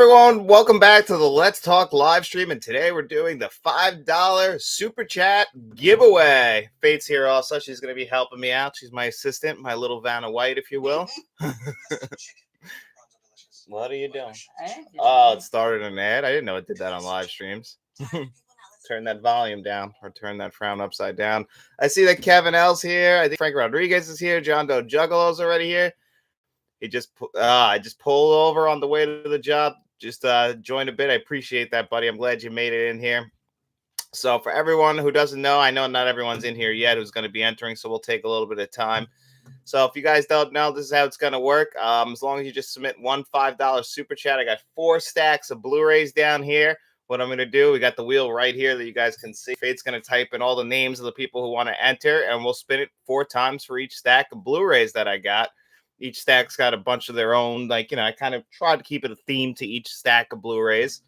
everyone? Welcome back to the Let's Talk live stream. And today we're doing the $5 super chat giveaway. Fate's here also. She's going to be helping me out. She's my assistant, my little Vanna White, if you will. What are you doing? Oh, it started an ad. I didn't know it did that on live streams. Turn that volume down or turn that frown upside down. I see that Kevin L's here. I think Frank Rodriguez is here. John Doe Juggalo's already here. I just pulled over on the way to the job. Just joined a bit. I appreciate that, buddy. I'm glad you made it in here. So for everyone who doesn't know, I know not everyone's in here yet who's going to be entering, so we'll take a little bit of time. So if you guys don't know, this is how it's going to work. As long as you just submit one $5 super chat, I got 4 stacks of Blu-rays down here. What I'm going to do, we got the wheel right here that you guys can see. Fate's going to type in all the names of the people who want to enter, and we'll spin it 4 times for each stack of Blu-rays that I got. Each stack's got a bunch of their own, I kind of tried to keep it a theme to each stack of Blu-rays.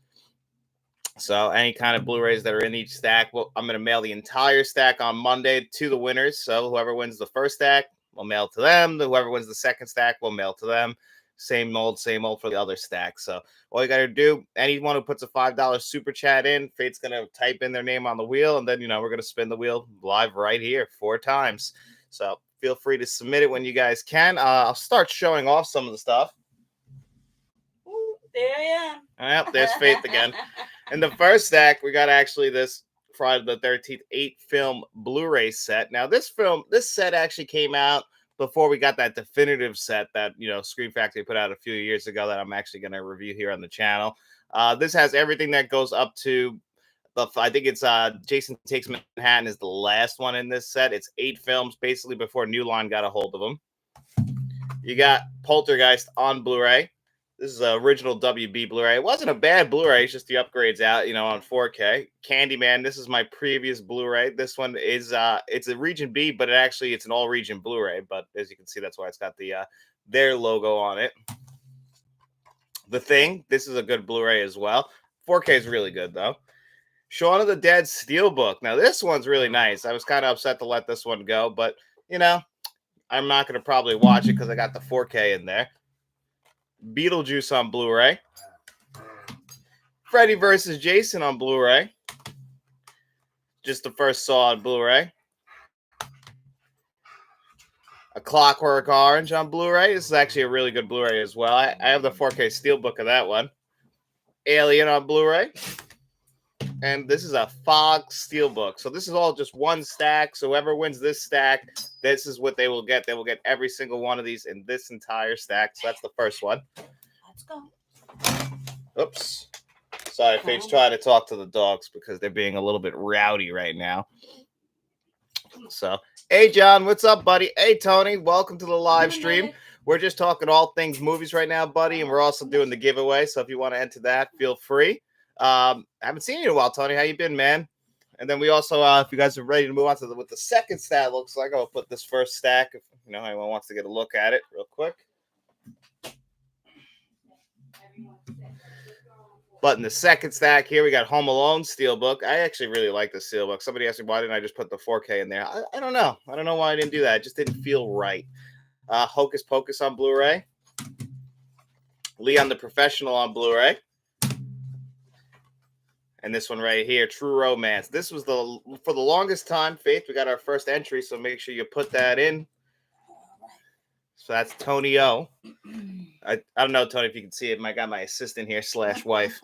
So any kind of Blu-rays that are in each stack, I'm going to mail the entire stack on Monday to the winners. So whoever wins the first stack, we'll mail to them. Whoever wins the second stack, we'll mail to them. Same old for the other stack. So all you got to do, anyone who puts a $5 super chat in, Fate's going to type in their name on the wheel, and then, we're going to spin the wheel live right here 4 times. So feel free to submit it when you guys can. I'll start showing off some of the stuff. Ooh, there I am. Yep, there's Faith again. In the first stack, we got actually this Friday the 13th 8-film Blu-ray set. Now, this set actually came out before we got that definitive set that, Scream Factory put out a few years ago that I'm actually going to review here on the channel. This has everything that goes up to I think it's Jason Takes Manhattan is the last one in this set. It's 8 films, basically before New Line got a hold of them. You got Poltergeist on Blu-ray. This is an original WB Blu-ray. It wasn't a bad Blu-ray. It's just the upgrades out, on 4K. Candyman, this is my previous Blu-ray. This one is it's a Region B, but it's an all-region Blu-ray. But as you can see, that's why it's got the their logo on it. The Thing, this is a good Blu-ray as well. 4K is really good, though. Shaun of the Dead Steelbook. Now, this one's really nice. I was kind of upset to let this one go, but, I'm not going to probably watch it because I got the 4K in there. Beetlejuice on Blu-ray. Freddy vs. Jason on Blu-ray. Just the first Saw on Blu-ray. A Clockwork Orange on Blu-ray. This is actually a really good Blu-ray as well. I have the 4K Steelbook of that one. Alien on Blu-ray. And this is a Fog Steelbook. So this is all just one stack. So whoever wins this stack, this is what they will get. They will get every single one of these in this entire stack. So that's the first one. Let's go. Oops. Sorry, Fate's trying to talk to the dogs because they're being a little bit rowdy right now. So, hey, John, what's up, buddy? Hey, Tony, welcome to the live stream. We're just talking all things movies right now, buddy, and we're also doing the giveaway. So if you want to enter that, feel free. I haven't seen you in a while, Tony. How you been, man? And then we also, if you guys are ready to move on to what the second stack looks like, I'll put this first stack if anyone wants to get a look at it real quick. But in the second stack here, we got Home Alone Steelbook. I actually really like the Steelbook. Somebody asked me why didn't I just put the 4K in there. I don't know. I don't know why I didn't do that. It just didn't feel right. Hocus Pocus on Blu-ray. Leon the Professional on Blu-ray. And this one right here, True Romance. This was for the longest time, Faith, we got our first entry, so make sure you put that in. So that's Tony O. I don't know, Tony, if you can see it. I got my assistant here / wife.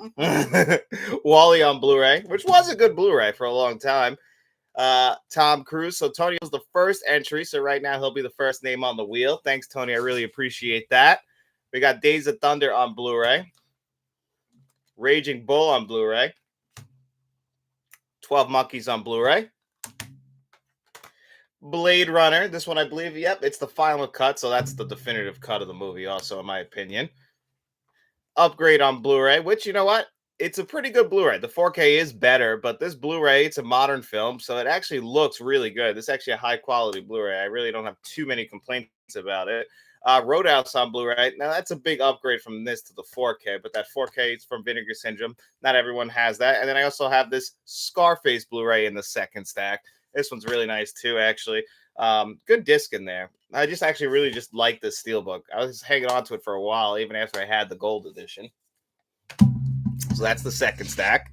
Wally on Blu-ray, which was a good Blu-ray for a long time. Tom Cruise. So Tony was the first entry, so right now he'll be the first name on the wheel. Thanks, Tony. I really appreciate that. We got Days of Thunder on Blu-ray. Raging Bull on Blu-ray. 12 Monkeys on Blu-ray. Blade Runner. This one, I believe, yep, it's the final cut, so that's the definitive cut of the movie also, in my opinion. Upgrade on Blu-ray, which, you know what? It's a pretty good Blu-ray. The 4K is better, but this Blu-ray, it's a modern film, so it actually looks really good. This is actually a high-quality Blu-ray. I really don't have too many complaints about it. Roadhouse on Blu-ray. Now, that's a big upgrade from this to the 4K, but that 4K is from Vinegar Syndrome. Not everyone has that. And then I also have this Scarface Blu-ray in the second stack. This one's really nice, too, actually. Good disc in there. I just actually really just like this Steelbook. I was hanging on to it for a while, even after I had the gold edition. So that's the second stack.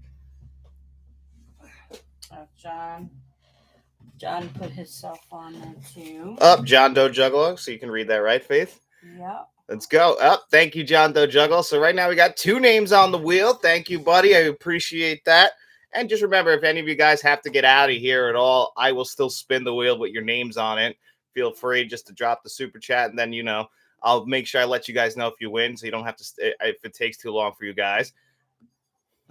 John put himself on there too. John Doe Juggalo, so you can read that right, Faith? Yep. Let's go. Thank you, John Doe Juggalo. So right now we got 2 names on the wheel. Thank you, buddy. I appreciate that. And just remember, if any of you guys have to get out of here at all, I will still spin the wheel with your names on it. Feel free just to drop the super chat, and then, I'll make sure I let you guys know if you win, so you don't have to, if it takes too long for you guys.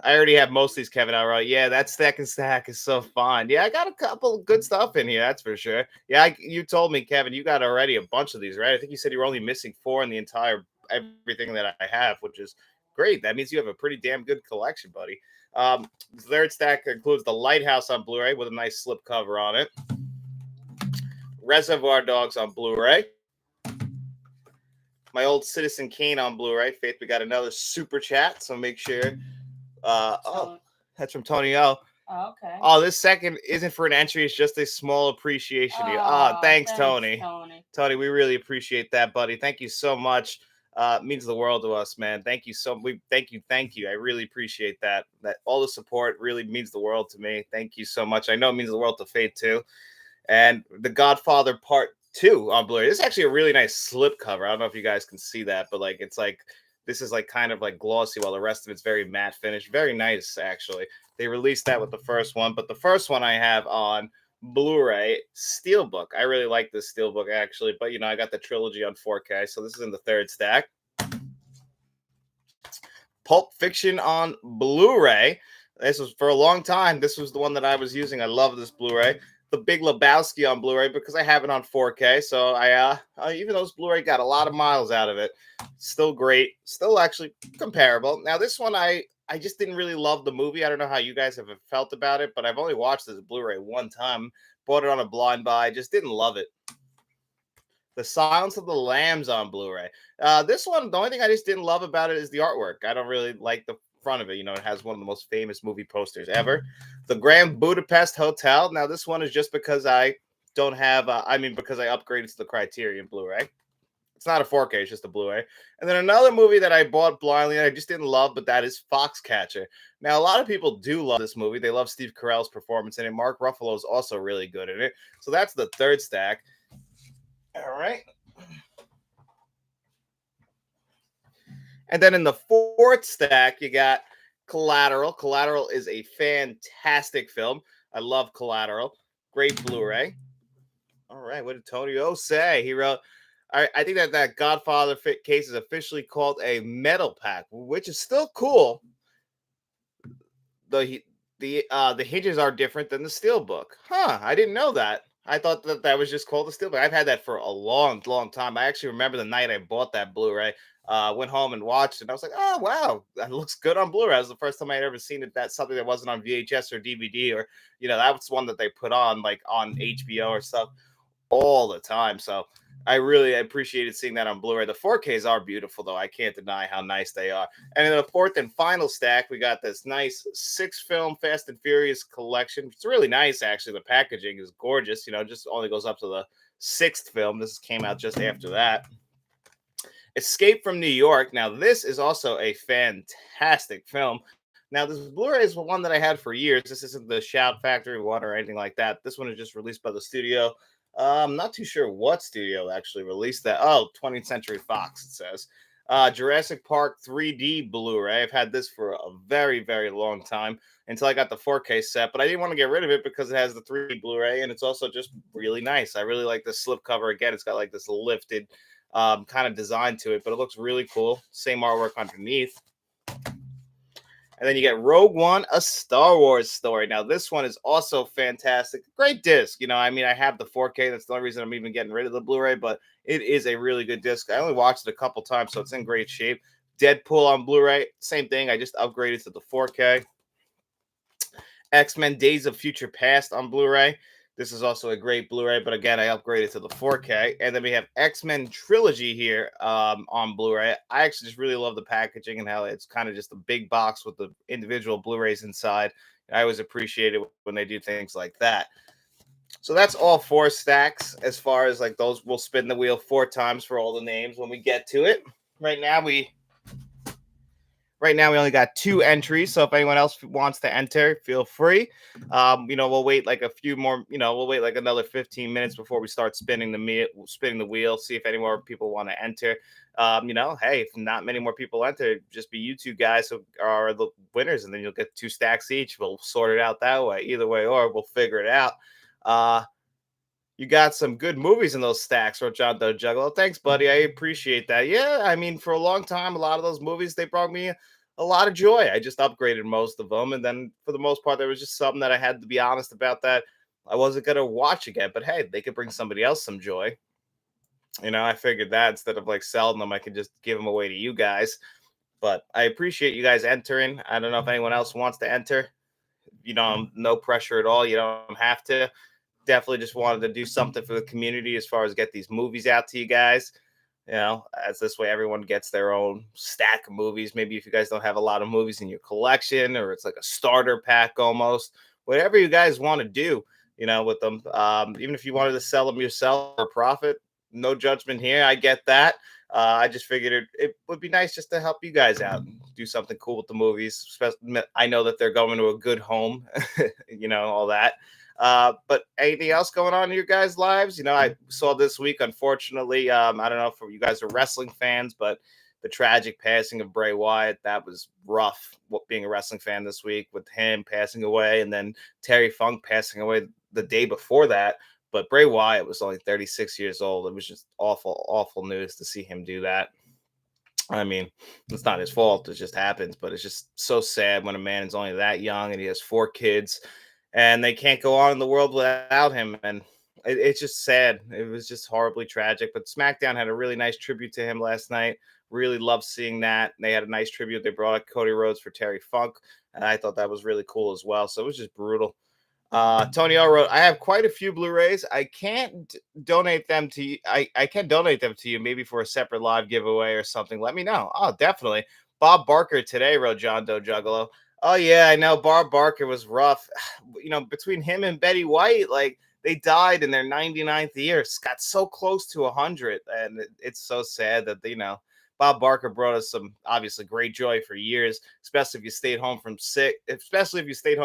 I already have most of these, Kevin Elroy. Yeah, that second stack is so fun. Yeah, I got a couple of good stuff in here, that's for sure. Yeah, you told me, Kevin, you got already a bunch of these, right? I think you said you were only missing 4 in the entire everything that I have, which is great. That means you have a pretty damn good collection, buddy. The third stack includes The Lighthouse on Blu-ray with a nice slipcover on it. Reservoir Dogs on Blu-ray. My Old Citizen Kane on Blu-ray. Faith, we got another super chat, so make sure. That's from Tony O. Oh, okay. Oh, this second isn't for an entry. It's just a small appreciation. Thanks, Tony. Tony, we really appreciate that, buddy. Thank you so much. It means the world to us, man. Thank you thank you. I really appreciate that. That all the support really means the world to me. Thank you so much. I know it means the world to Faith too. And The Godfather Part 2 on Blu-ray. This is actually a really nice slip cover. I don't know if you guys can see that, but this is kind of glossy, while the rest of it's very matte finish. Very nice, actually. They released that with the first one, but the first one I have on Blu-ray Steelbook. I really like this Steelbook, actually, but I got the trilogy on 4K, so this is in the third stack. Pulp Fiction on Blu-ray. This was for a long time. This was the one that I was using. I love this Blu-ray. The Big Lebowski on Blu-ray because I have it on 4K. So even though this Blu-ray got a lot of miles out of it, still great, still actually comparable. Now this one I just didn't really love the movie. I don't know how you guys have felt about it, but I've only watched this Blu-ray one time. Bought it on a blind buy. Just didn't love it. The Silence of the Lambs on Blu-ray. This one, the only thing I just didn't love about it is the artwork. I don't really like the front of it. It has one of the most famous movie posters ever. The Grand Budapest Hotel. Now this one is just because I don't have because I upgraded to the Criterion Blu-ray. It's not a 4K, it's just a Blu-ray. And then another movie that I bought blindly and I just didn't love, but that is Foxcatcher. Now a lot of people do love this movie. They love Steve Carell's performance in it. Mark Ruffalo is also really good in it. So that's the third stack. All right. And then in the fourth stack, you got Collateral. Collateral is a fantastic film. I love Collateral. Great Blu-ray. All right. What did Tony O say? He wrote, I think that Godfather case is officially called a metal pack, which is still cool. The hinges are different than the Steelbook. I didn't know that. I thought that was just called the Steelbook. I've had that for a long, long time. I actually remember the night I bought that Blu-ray. Went home and watched it. And I was like, oh, wow, that looks good on Blu-ray. That was the first time I had ever seen it. That's something that wasn't on VHS or DVD or, that was one that they put on on HBO or stuff all the time. So I really appreciated seeing that on Blu-ray. The 4Ks are beautiful, though. I can't deny how nice they are. And in the fourth and final stack, we got this nice 6-film Fast and Furious collection. It's really nice, actually. The packaging is gorgeous. Just only goes up to the 6th film. This came out just after that. Escape from New York. Now, this is also a fantastic film. Now, this Blu-ray is one that I had for years. This isn't the Shout Factory one or anything like that. This one is just released by the studio. I'm not too sure what studio actually released that. 20th Century Fox, it says. Jurassic Park 3D Blu-ray. I've had this for a very, very long time until I got the 4K set, but I didn't want to get rid of it because it has the 3D Blu-ray, and it's also just really nice. I really like the slipcover. Again, it's got this lifted kind of design to it, but it looks really cool. Same artwork underneath. And then you get Rogue One, A Star Wars Story. Now, this one is also fantastic. Great disc. I have the 4K. That's the only reason I'm even getting rid of the Blu-ray, but it is a really good disc. I only watched it a couple times, so it's in great shape. Deadpool on Blu-ray. Same thing. I just upgraded to the 4K. X-Men Days of Future Past on Blu-ray. This is also a great Blu-ray, but again, I upgraded to the 4K. And then we have X-Men Trilogy here on Blu-ray. I actually just really love the packaging and how it's kind of just a big box with the individual Blu-rays inside. I always appreciate it when they do things like that. So that's all 4 stacks as far as those. We'll spin the wheel 4 times for all the names when we get to it. Right now Right now, we only got 2 entries, so if anyone else wants to enter, feel free. We'll wait like a few more. We'll wait like another 15 minutes before we start spinning the wheel. See if any more people want to enter. Hey, if not many more people enter, just be you two guys who are the winners, and then you'll get 2 stacks each. We'll sort it out that way, either way, or we'll figure it out. You got some good movies in those stacks, John Doe Juggalo. Thanks, buddy. I appreciate that. Yeah, I mean, for a long time, a lot of those movies, they brought me a lot of joy. I just upgraded most of them. And then for the most part, there was just something that I had to be honest about that I wasn't going to watch again. But hey, they could bring somebody else some joy. I figured that instead of like selling them, I could just give them away to you guys. But I appreciate you guys entering. I don't know if anyone else wants to enter. No pressure at all. You don't have to. Definitely just wanted to do something for the community as far as get these movies out to you guys. As this way everyone gets their own stack of movies. Maybe if you guys don't have a lot of movies in your collection, or it's like a starter pack almost, whatever you guys want to do, with them. Even if you wanted to sell them yourself for profit, no judgment here. I get that. I just figured it would be nice just to help you guys out and do something cool with the movies. I know that they're going to a good home, all that. But anything else going on in your guys' lives? I saw this week, unfortunately, I don't know if you guys are wrestling fans, but the tragic passing of Bray Wyatt, that was rough, being a wrestling fan this week, with him passing away, and then Terry Funk passing away the day before that. But Bray Wyatt was only 36 years old. It was just awful, awful news to see him do that. I mean, it's not his fault. It just happens, but it's just so sad when a man is only that young and he has 4 kids and they can't go on in the world without him. And it's just sad. It was just horribly tragic. But SmackDown had a really nice tribute to him last night. Really loved seeing that. They had a nice tribute. They brought up Cody Rhodes for Terry Funk, and I thought that was really cool as well. So it was just brutal. Tony O wrote, I have quite a few Blu-rays. I can't donate them to you. I can donate them to you, maybe for a separate live giveaway or something. Let me know. Oh, definitely. Bob Barker today wrote John Doe Juggalo. Oh, yeah, I know. Bob Barker was rough. Between him and Betty White, like, they died in their 99th year. Got so close to 100. And it's so sad that, Bob Barker brought us some obviously great joy for years, especially if you stayed home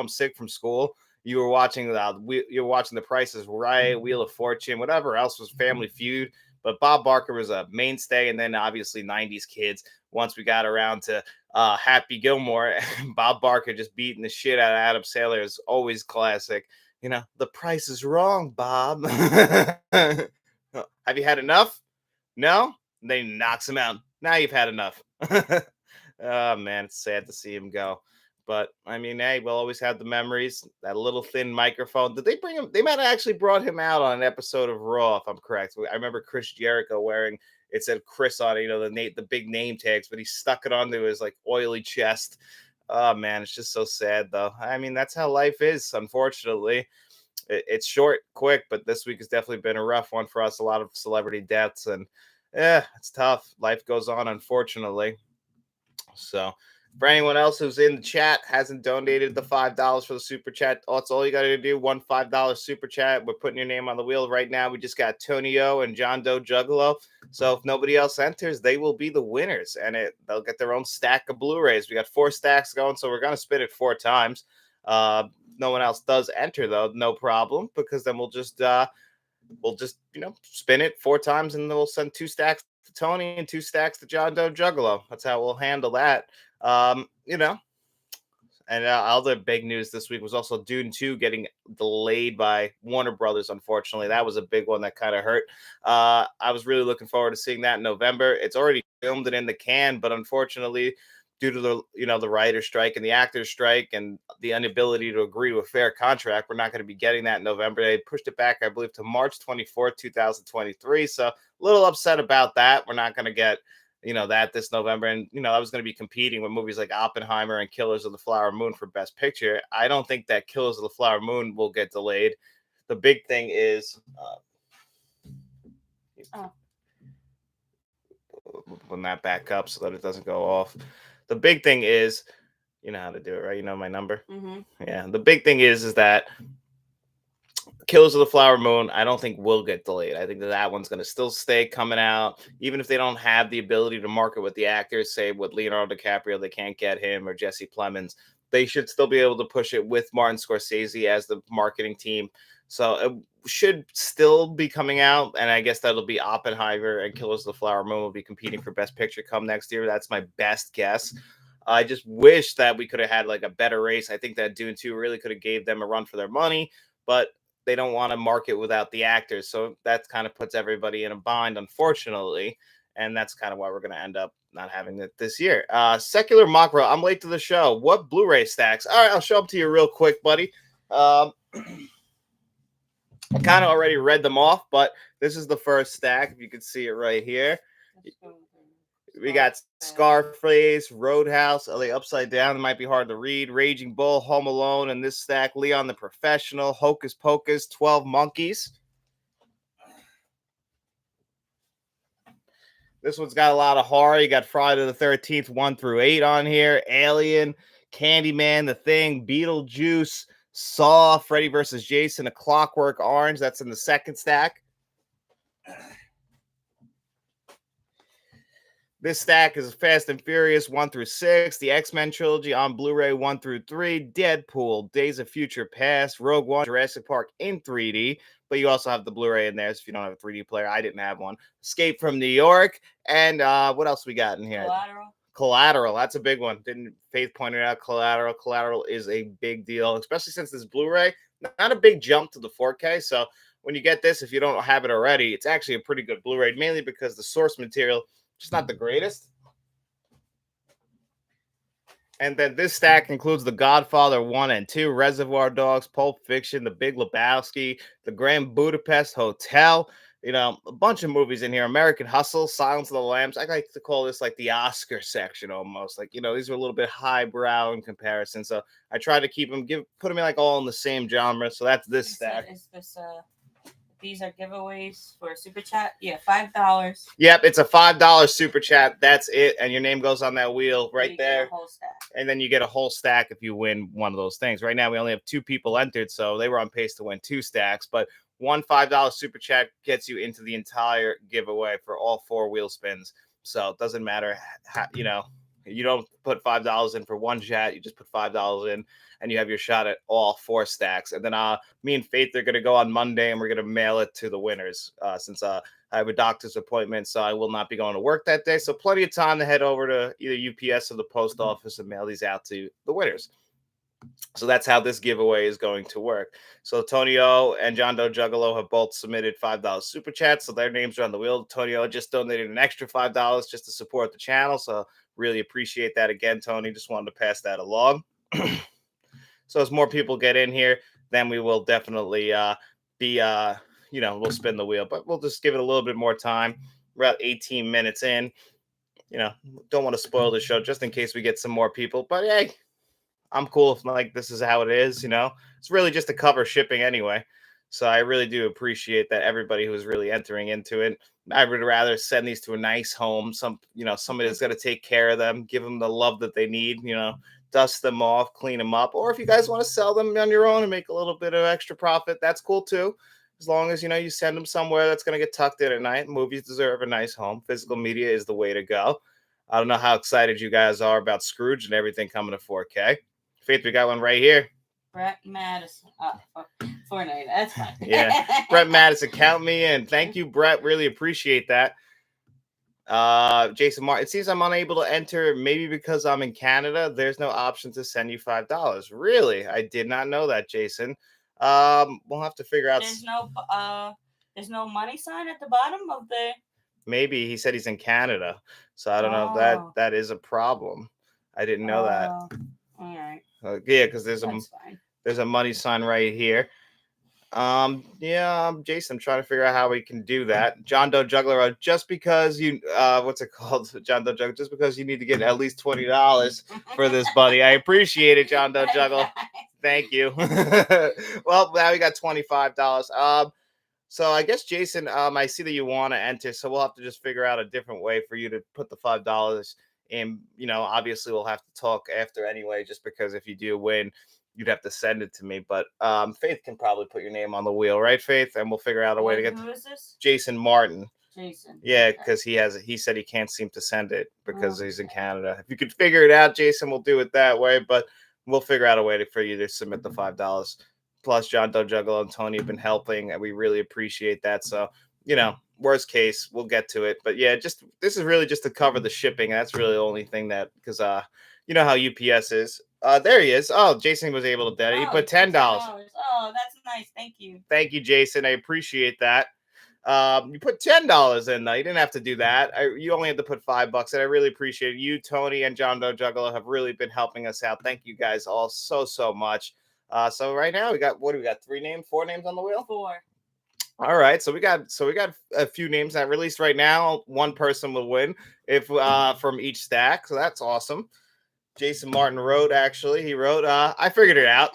sick from school. You were watching The Price is Right, Wheel of Fortune, whatever else was Family Feud. But Bob Barker was a mainstay, and then obviously 90s kids. Once we got around to Happy Gilmore, Bob Barker just beating the shit out of Adam Sandler is always classic. The price is wrong, Bob. Have you had enough? No? And then he knocks him out. Now you've had enough. Oh, man, it's sad to see him go. But I mean, hey, we'll always have the memories. That little thin microphone. Did they bring him? They might have actually brought him out on an episode of Raw, if I'm correct. I remember Chris Jericho wearing, it said Chris on it, the big name tags, but he stuck it onto his like oily chest. Oh man, it's just so sad though. I mean, that's how life is, unfortunately. It's short, quick, but this week has definitely been a rough one for us. A lot of celebrity deaths, and it's tough. Life goes on, unfortunately. So for anyone else who's in the chat, hasn't donated the $5 for the super chat, that's all you got to do. One $5 super chat. We're putting your name on the wheel right now. We just got Tony O and John Doe Juggalo. So if nobody else enters, they will be the winners, and they'll get their own stack of Blu-rays. We got 4 stacks going, so we're going to spin it 4 times. No one else does enter though, no problem, because then we'll just spin it 4 times, and then we'll send 2 stacks to Tony and 2 stacks to John Doe Juggalo. That's how we'll handle that. And other big news this week was also Dune 2 getting delayed by Warner Brothers. Unfortunately, that was a big one that kind of hurt. I was really looking forward to seeing that in November. It's already filmed and in the can, but unfortunately, due to the writer's strike and the actor's strike and the inability to agree to a fair contract, we're not going to be getting that in November. They pushed it back, I believe, to March 24th, 2023. So a little upset about that. We're not going to get that this November. And, I was going to be competing with movies like Oppenheimer and Killers of the Flower Moon for Best Picture. I don't think that Killers of the Flower Moon will get delayed. The big thing is when that back up so that it doesn't go off. The big thing is, you know how to do it, right? You know my number? Mm-hmm. Yeah. The big thing is that Killers of the Flower Moon, I don't think will get delayed. I think that one's going to still stay coming out, even if they don't have the ability to market with the actors. Say with Leonardo DiCaprio, they can't get him or Jesse Plemons. They should still be able to push it with Martin Scorsese as the marketing team. So it should still be coming out, and I guess that'll be Oppenheimer and Killers of the Flower Moon will be competing for Best Picture come next year. That's my best guess. I just wish that we could have had like a better race. I think that Dune 2 really could have gave them a run for their money, but they don't want to market without the actors. So that kind of puts everybody in a bind, unfortunately. And that's kind of why we're going to end up not having it this year. Secular Macro, I'm late to the show. What Blu-ray stacks? All right, I'll show up to you real quick, buddy. I kind of already read them off, but this is the first stack. If you can see it right here. We got Scarface, Roadhouse, LA Upside Down. It might be hard to read. Raging Bull, Home Alone, and this stack, Leon the Professional, Hocus Pocus, 12 Monkeys. This one's got a lot of horror. You got Friday the 13th, 1 through 8 on here. Alien, Candyman, The Thing, Beetlejuice, Saw, Freddy vs. Jason, A Clockwork Orange. That's in the second stack. This stack is Fast and Furious 1 through 6, the X-Men trilogy on Blu-ray 1 through 3, Deadpool, Days of Future Past, Rogue One, Jurassic Park in 3D, but you also have the Blu-ray in there, so if you don't have a 3D player, I didn't have one. Escape from New York, and what else we got in here? Collateral, that's a big one. Didn't Faith pointed out Collateral? Collateral is a big deal, especially since this Blu-ray, not a big jump to the 4K, so when you get this, if you don't have it already, it's actually a pretty good Blu-ray, mainly because the source material just not the greatest. And then this stack includes The Godfather 1 and 2, Reservoir Dogs, Pulp Fiction, The Big Lebowski, The Grand Budapest Hotel, you know, a bunch of movies in here. American Hustle, Silence of the Lambs. I like to call this like the Oscar section almost. Like, you know, these are a little bit highbrow in comparison. So I try to keep them, put them in like all in the same genre. So that's this stack. These are giveaways for Super Chat. Yeah, $5. Yep, it's a $5 Super Chat. That's it. And your name goes on that wheel right there. And then you get a whole stack if you win one of those things. Right now, we only have 2 people entered, so they were on pace to win 2 stacks. But one $5 Super Chat gets you into the entire giveaway for all 4 wheel spins. So it doesn't matter how, you know, you don't put $5 in for one chat. You just put $5 in, and you have your shot at all 4 stacks. And then me and Faith are going to go on Monday, and we're going to mail it to the winners since I have a doctor's appointment, so I will not be going to work that day. So plenty of time to head over to either UPS or the post office and mail these out to the winners. So that's how this giveaway is going to work. So Tony O and John Doe Juggalo have both submitted $5 super chats, so their names are on the wheel. Tony O just donated an extra $5 just to support the channel, so really appreciate that again, Tony. Just wanted to pass that along. So as more people get in here, then we will definitely we'll spin the wheel, but we'll just give it a little bit more time. We're about 18 minutes in. You know, don't want to spoil the show just in case we get some more people, but hey, I'm cool if like this is how it is, you know. It's really just to cover shipping anyway. So I really do appreciate that everybody who's really entering into it. I would rather send these to a nice home, somebody that's going to take care of them, give them the love that they need, you know, dust them off, clean them up. Or if you guys want to sell them on your own and make a little bit of extra profit, that's cool too. As long as, you know, you send them somewhere that's going to get tucked in at night. Movies deserve a nice home. Physical media is the way to go. I don't know how excited you guys are about Scrooge and everything coming to 4K. Faith, we got one right here. Brett Madison. $4.90. That's fine. Yeah. Brett Madison, count me in. Thank you, Brett. Really appreciate that. Jason Martin, it seems I'm unable to enter, maybe because I'm in Canada. There's no option to send you $5. Really? I did not know that, Jason. We'll have to figure out. There's no money sign at the bottom of the. Maybe he said he's in Canada, so I don't know if that is a problem. I didn't know that. All right. Yeah, because there's a money sign right here. Jason, I'm trying to figure out how we can do that. John Doe Juggler, just because you what's it called? John Doe Juggler, just because you need to get at least $20 for this, buddy. I appreciate it, John Doe Juggler. Thank you. Well, now we got $25. So I guess Jason, I see that you want to enter, so we'll have to just figure out a different way for you to put the $5 in. You know, obviously we'll have to talk after anyway, just because if you do win, you'd have to send it to me. But Faith can probably put your name on the wheel, right, Faith? And we'll figure out a way to get. Who is this? Jason Martin. Jason. Yeah, because he said he can't seem to send it because he's in Canada. If you could figure it out, Jason, we'll do it that way. But we'll figure out a way for you to submit the $5. Plus, John Doe Juggalo and Tony have been helping, and we really appreciate that. So, worst case, we'll get to it. But yeah, this is really just to cover the shipping. That's really the only thing that, because you know how UPS is. There he is. Oh, Jason was able to do it. He put $10. Oh, that's nice. Thank you. Thank you, Jason. I appreciate that. You put $10 in though. You didn't have to do that. You only had to put $5, and I really appreciate it. You, Tony, and John Doe Juggalo have really been helping us out. Thank you guys all so much. So right now we got 4 names on the wheel? 4. All right, so we got a few names that released right now. One person will win if from each stack, so that's awesome. Jason Martin wrote, he wrote, I figured it out.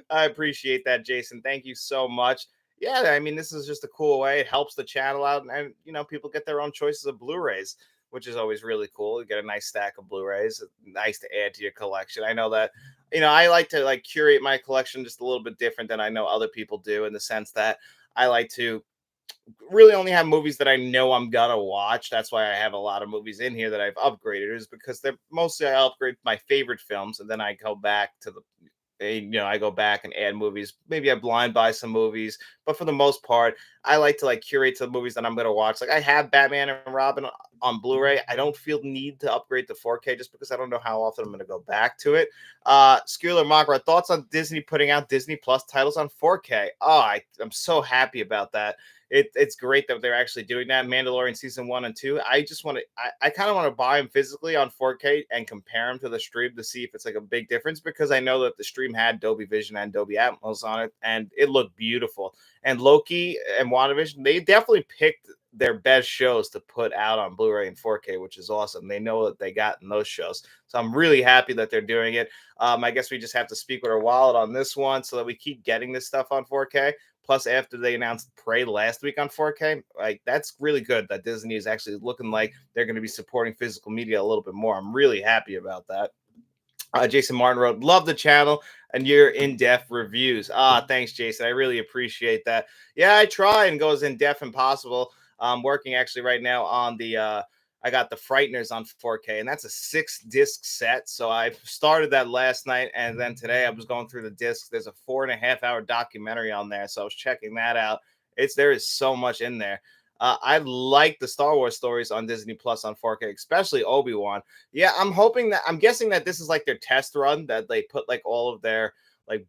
I appreciate that, Jason. Thank you so much. Yeah, I mean, this is just a cool way. It helps the channel out, and people get their own choices of Blu-rays, which is always really cool. You get a nice stack of Blu-rays, nice to add to your collection. I know that, I like to curate my collection just a little bit different than I know other people do, in the sense that I like to really only have movies that I know I'm gonna watch. That's why I have a lot of movies in here that I've upgraded, is because they're mostly I upgrade my favorite films, and then I go back to I go back and add movies. Maybe I blind buy some movies, but for the most part, I like to curate to the movies that I'm going to watch. Like I have Batman and Robin on Blu-ray. I don't feel the need to upgrade to 4K just because I don't know how often I'm going to go back to it. Scular Makra, thoughts on Disney putting out Disney Plus titles on 4K? Oh, I'm so happy about that. It's great that they're actually doing that. Mandalorian season 1 and 2. I just want to, I kind of want to buy them physically on 4K and compare them to the stream to see if it's a big difference, because I know that the stream had Dolby Vision and Dolby Atmos on it, and it looked beautiful. And Loki and WandaVision, they definitely picked their best shows to put out on Blu-ray and 4K, which is awesome. They know what they got in those shows. So I'm really happy that they're doing it. I guess we just have to speak with our wallet on this one so that we keep getting this stuff on 4K. Plus, after they announced Prey last week on 4K, that's really good that Disney is actually looking like they're going to be supporting physical media a little bit more. I'm really happy about that. Jason Martin wrote, love the channel and your in-depth reviews. Thanks, Jason. I really appreciate that. Yeah, I try and go as in-depth as possible. I'm working actually right now on the I got the Frighteners on 4K, and that's a 6-disc set. So I started that last night, and then today I was going through the discs. There's a 4.5-hour documentary on there, so I was checking that out. There is so much in there. I like the Star Wars stories on Disney Plus on 4K, especially Obi-Wan. Yeah, I'm guessing that this is their test run, that they put all of their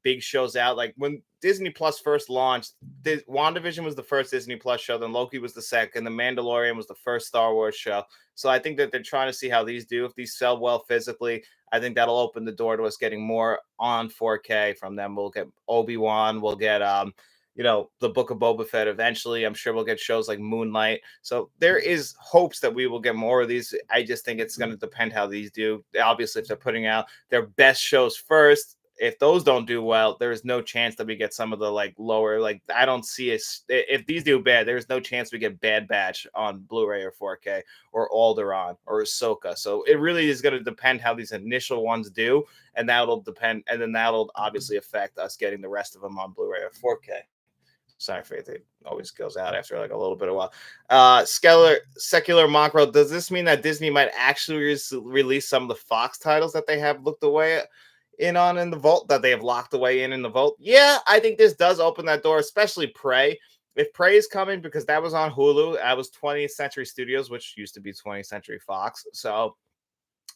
big shows out. Like when Disney Plus first launched, WandaVision was the first Disney Plus show, then Loki was the second, The Mandalorian was the first Star Wars show. So I think that they're trying to see how these do. If these sell well physically, I think that'll open the door to us getting more on 4K from them. We'll get Obi-Wan, we'll get the Book of Boba Fett eventually. I'm sure we'll get shows like Moonlight. So there is hopes that we will get more of these. I just think it's going to depend how these do. Obviously, if they're putting out their best shows first, if those don't do well, there is no chance that we get some of the lower. I don't see if these do bad, there's no chance we get Bad Batch on Blu-ray or 4K or Alderaan or Ahsoka. So it really is going to depend how these initial ones do, and that'll depend, and then that'll obviously affect us getting the rest of them on Blu-ray or 4K. Sorry, Faith, it always goes out after a little bit of a while. Secular Macro, does this mean that Disney might actually release some of the Fox titles that they have looked away in the vault, that they have locked away in the vault? Yeah, I think this does open that door, especially Prey. If Prey is coming, because that was on Hulu, that was 20th Century Studios, which used to be 20th Century Fox. So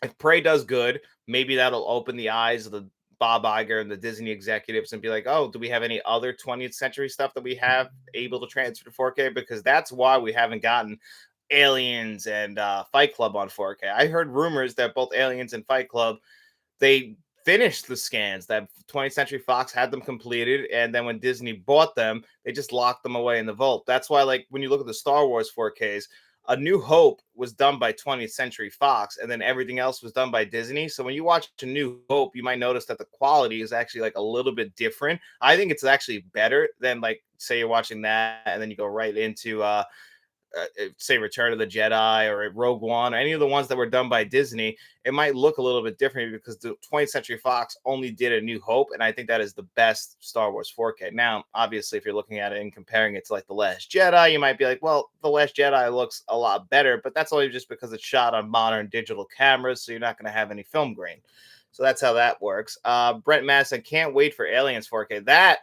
if Prey does good, maybe that'll open the eyes of the Bob Iger and the Disney executives and be like, oh, do we have any other 20th century stuff that we have able to transfer to 4K? Because that's why we haven't gotten Aliens and Fight Club on 4K. I heard rumors that both Aliens and Fight Club, they finished the scans, that 20th Century Fox had them completed, and then when Disney bought them, they just locked them away in the vault. That's why, when you look at the Star Wars 4Ks, A New Hope was done by 20th Century Fox, and then everything else was done by Disney. So when you watch A New Hope, you might notice that the quality is actually a little bit different. I think it's actually better than say you're watching that and then you go right into say Return of the Jedi or Rogue One, any of the ones that were done by Disney, it might look a little bit different because the 20th Century Fox only did A New Hope, and I think that is the best Star Wars 4K. Now, obviously, if you're looking at it and comparing it to like The Last Jedi, you might be like, well, The Last Jedi looks a lot better, but that's only just because it's shot on modern digital cameras, so you're not going to have any film grain. So that's how that works. Brent Madison, can't wait for Aliens 4K.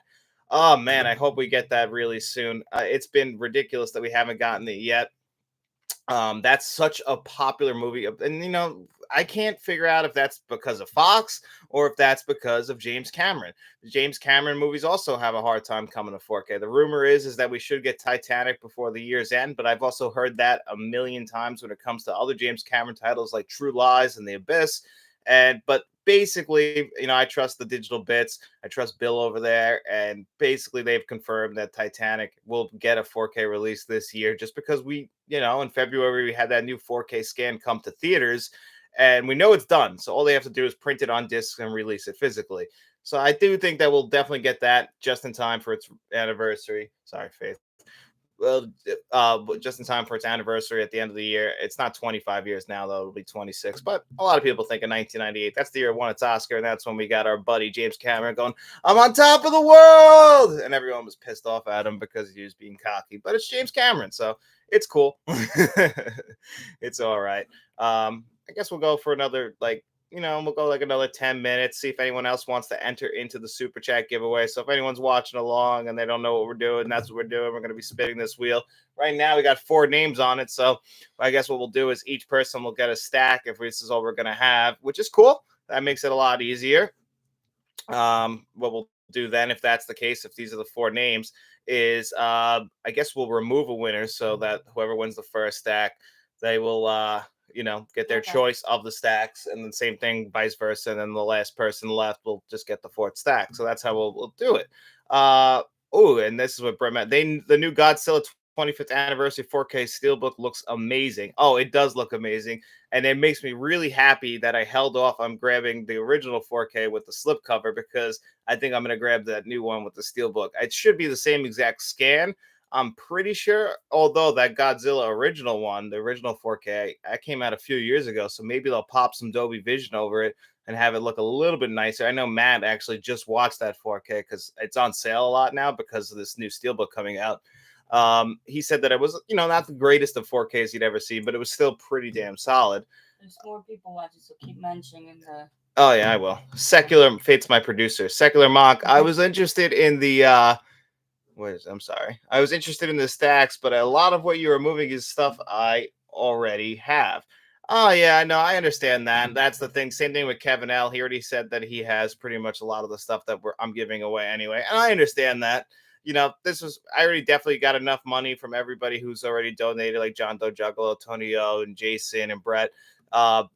Oh man, I hope we get that really soon. It's been ridiculous that we haven't gotten it yet. That's such a popular movie, and I can't figure out if that's because of Fox or if that's because of James Cameron. The James Cameron movies also have a hard time coming to 4K. The rumor is that we should get Titanic before the year's end, but I've also heard that a million times when it comes to other James Cameron titles like True Lies and The Abyss. But basically, I trust the digital bits. I trust Bill over there. And basically, they've confirmed that Titanic will get a 4K release this year just because in February, we had that new 4K scan come to theaters and we know it's done. So all they have to do is print it on discs and release it physically. So I do think that we'll definitely get that just in time for its anniversary. Sorry, Faith. Well, just in time for its anniversary at the end of the year. It's not 25 years now, though. It'll be 26. But a lot of people think in 1998, that's the year it won its Oscar. And that's when we got our buddy James Cameron going, I'm on top of the world. And everyone was pissed off at him because he was being cocky. But it's James Cameron, so it's cool. It's all right. I guess we'll go for another, we'll go like another 10 minutes, see if anyone else wants to enter into the super chat giveaway. So if anyone's watching along and they don't know what we're doing, that's what we're doing. We're going to be spinning this wheel. Right now, we got 4 names on it. So I guess what we'll do is each person will get a stack if this is all we're going to have, which is cool. That makes it a lot easier. What we'll do then, if that's the case, if these are the 4 names, is I guess we'll remove a winner so that whoever wins the first stack, they will get their choice of the stacks, and the same thing vice versa. And then the last person left will just get the 4th stack. So that's how we'll do it. And this is what Brett meant. The new Godzilla 25th anniversary 4K Steelbook looks amazing. Oh, it does look amazing. And it makes me really happy that I held off on grabbing the original 4K with the slipcover because I think I'm going to grab that new one with the Steelbook. It should be the same exact scan. I'm pretty sure, although that Godzilla original one, the original 4K, that came out a few years ago. So maybe they'll pop some Dolby Vision over it and have it look a little bit nicer. I know Matt actually just watched that 4K because it's on sale a lot now because of this new Steelbook coming out. He said that it was, not the greatest of 4Ks he'd ever seen, but it was still pretty damn solid. There's more people watching, so keep mentioning the. Oh, yeah, I will. Secular Fate's my producer. Secular Mock. I was interested in the. I'm sorry. I was interested in the stacks, but a lot of what you're removing is stuff I already have. Oh, yeah, no, I understand that. That's the thing. Same thing with Kevin L. He already said that he has pretty much a lot of the stuff that I'm giving away anyway. And I understand that. I already definitely got enough money from everybody who's already donated, like John Doe Juggalo, Tony O, and Jason and Brett.